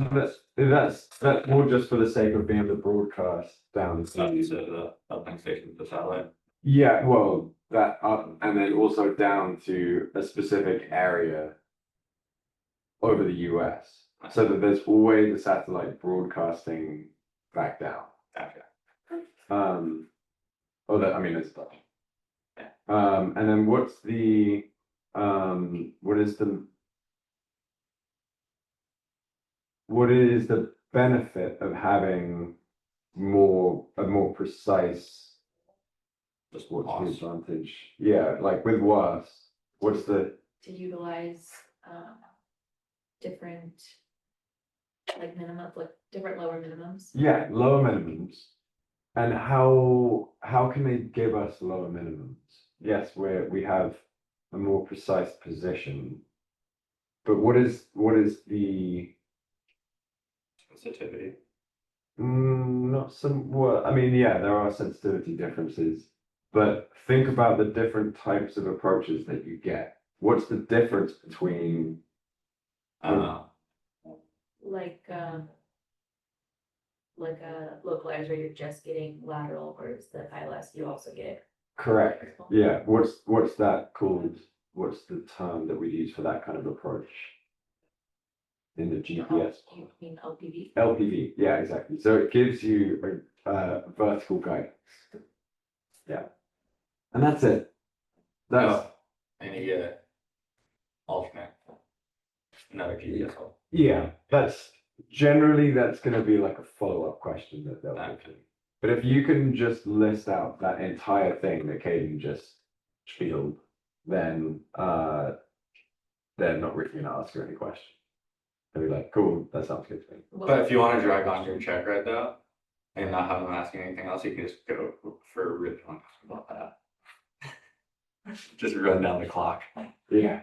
more just for the sake of being able to broadcast down So the uplink station, the satellite. Yeah, well, that up and then also down to a specific area over the US, so that there's always a satellite broadcasting back down. Gotcha. Oh, that, I mean, it's stuff. Yeah. And then what is the benefit of having a more precise, Just what's the WAS. advantage? Yeah, like with WAS, what's the, To utilize, different, like different lower minimums? yeah, lower minimums. And how can they give us lower minimums? Yes, we have a more precise position, but what is the Sensitivity. not some, well, I mean, yeah, there are sensitivity differences, but think about the different types of approaches that you get. What's the difference between Like a localizer, you're just getting lateral, whereas the ILS, you also get. correct? Yeah, what's that called? What's the term that we use for that kind of approach in the GPS? You mean LPV? LPV, yeah, exactly. So it gives you a vertical guidance. Yeah, and that's it. That's And you get alternate. Another GPS. yeah. That's generally that's going to be like a follow-up question that they'll give you. But if you can just list out that entire thing that Caden just spieled, then they're not really going to ask you any questions. They'll be like, cool, that sounds good to me. But if you want to drag on your check right now and not have them asking anything else, you can just go for a really long time about that. Just run down the clock. Yeah.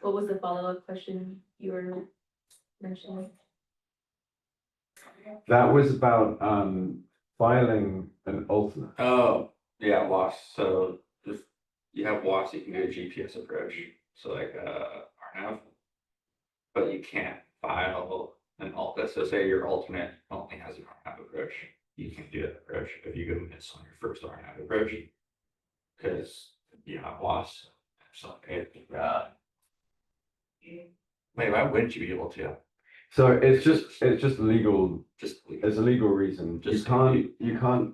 What was the follow-up question you were mentioning? That was about filing an alternate. Oh, yeah, WAS. So if you have WAS, you can do a GPS approach. So like RNAV, but you can't file an alternate. So say your alternate only has an RNAV approach, you can do that approach if you go miss on your first RNAV approach because you have WAS. So wait, why wouldn't you be able to? So it's just legal. Just There's a legal reason. Just You can't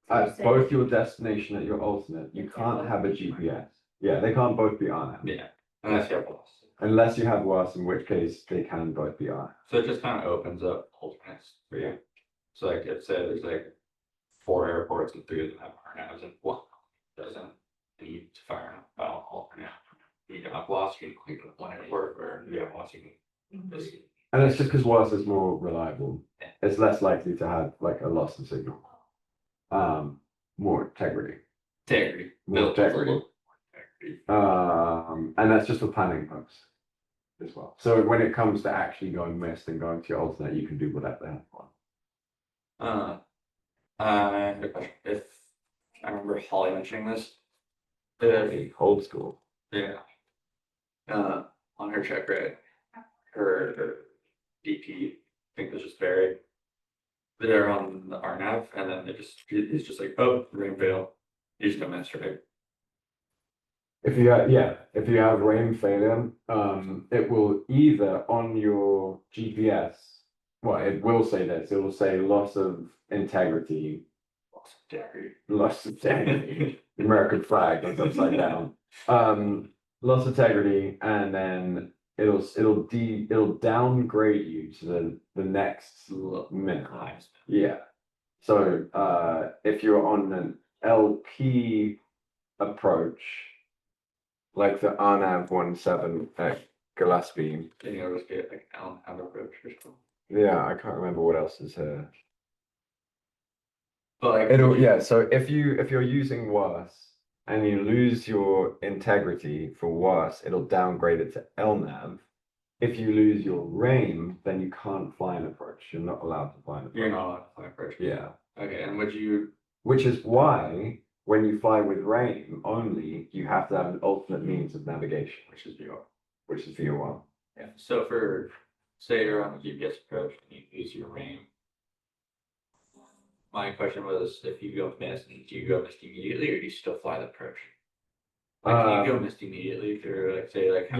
at both your destination and your alternate, you can't have a GPS. Yeah, they can't both be RNAV. yeah, unless you have WAS. Unless you have WAS, in which case they can both be RNAV. So it just kind of opens up alternates for you. So like if say there's like 4 airports and 3 of them have RNAVs and 1 doesn't need to fire an file alternate. You can have WAS, you can click on 1 airport, or you have WAS, you can just And it's just because WAS is more reliable. It's less likely to have like a loss of signal. More integrity. integrity. More Built with a integrity. little integrity. And that's just for planning purposes as well. So when it comes to actually going missed and going to your alternate, you can do whatever the hell you want. I have a question. If I remember Holly mentioning this, if Old school. yeah, on her check rate, her DP, I think was just buried. They're on the RNAV, and then it's just like, oh, rain fail. You just don't miss, right? If you have rain failure, it will either on your GPS, well, it will say this, it will say loss of integrity, Loss of integrity. loss of integrity, the American flag is upside down. Loss of integrity, and then it'll downgrade you to the next minute. Highest. Yeah. So if you're on an LP approach, like the RNAV 17 at Gillespie. Then you always get like an approach or something. Yeah, I can't remember what else is here. But like So if you're using WAS and you lose your integrity for WAS, it'll downgrade it to LNAV. If you lose your RAIN, then you can't fly an approach. You're not allowed to fly an approach. you're not allowed to fly approach. Yeah. Okay, and would you? Which is why when you fly with RAIN only, you have to have an alternate means of navigation, which is VOR. Yeah. So for say you're on a GPS approach and you use your RAIN. My question was, if you go missed, do you go missed immediately, or do you still fly the approach? Like, can you go missed immediately through, like, say, like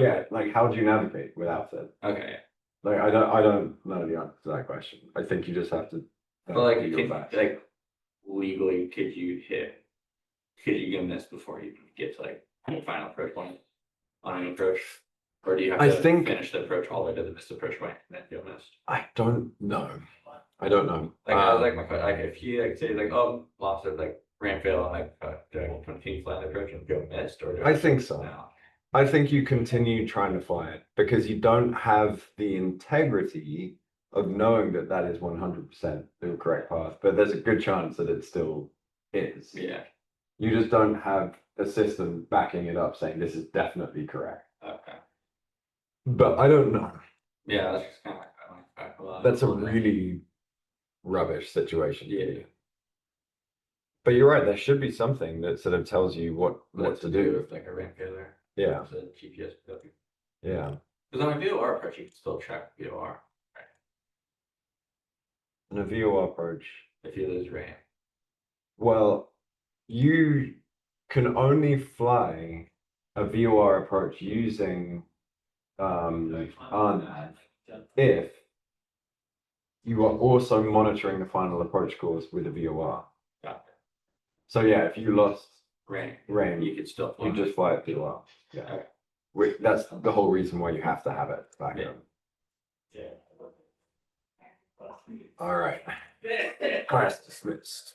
how do you navigate without it? Okay, Like I don't know the answer to that question. I think you just have to. but like, do your can, best. like legally, could you go missed before you get to like the final approach point on an approach, or do you have I to think- finish the approach all the way to the missed approach point and then go missed? I don't know. I don't know. Like, I was like, like if you like say like, oh, lost it, like ran fail, I'm like, do I continue flying the approach and go missed, or do I think so. No. I think you continue trying to fly it because you don't have the integrity of knowing that that is 100% the correct path, but there's a good chance that it still is. Yeah. You just don't have a system backing it up saying this is definitely correct. Okay. But I don't know. Yeah, that's just kind of like That's a really rubbish situation. Yeah. But you're right, there should be something that sort of tells you what to do. with like a ramp failure. Yeah, It's a GPS failure. yeah. Because on a VOR approach, you can still track VOR And a VOR approach. if you lose RAM. Well, you can only fly a VOR approach using RNAV if you are also monitoring the final approach course with a VOR. Got it. So yeah, if you lost RAM, RAIN, you could still fly. you just fly it VOR. Yeah. Okay. That's the whole reason why you have to have it back Yeah. up. All right. Class dismissed.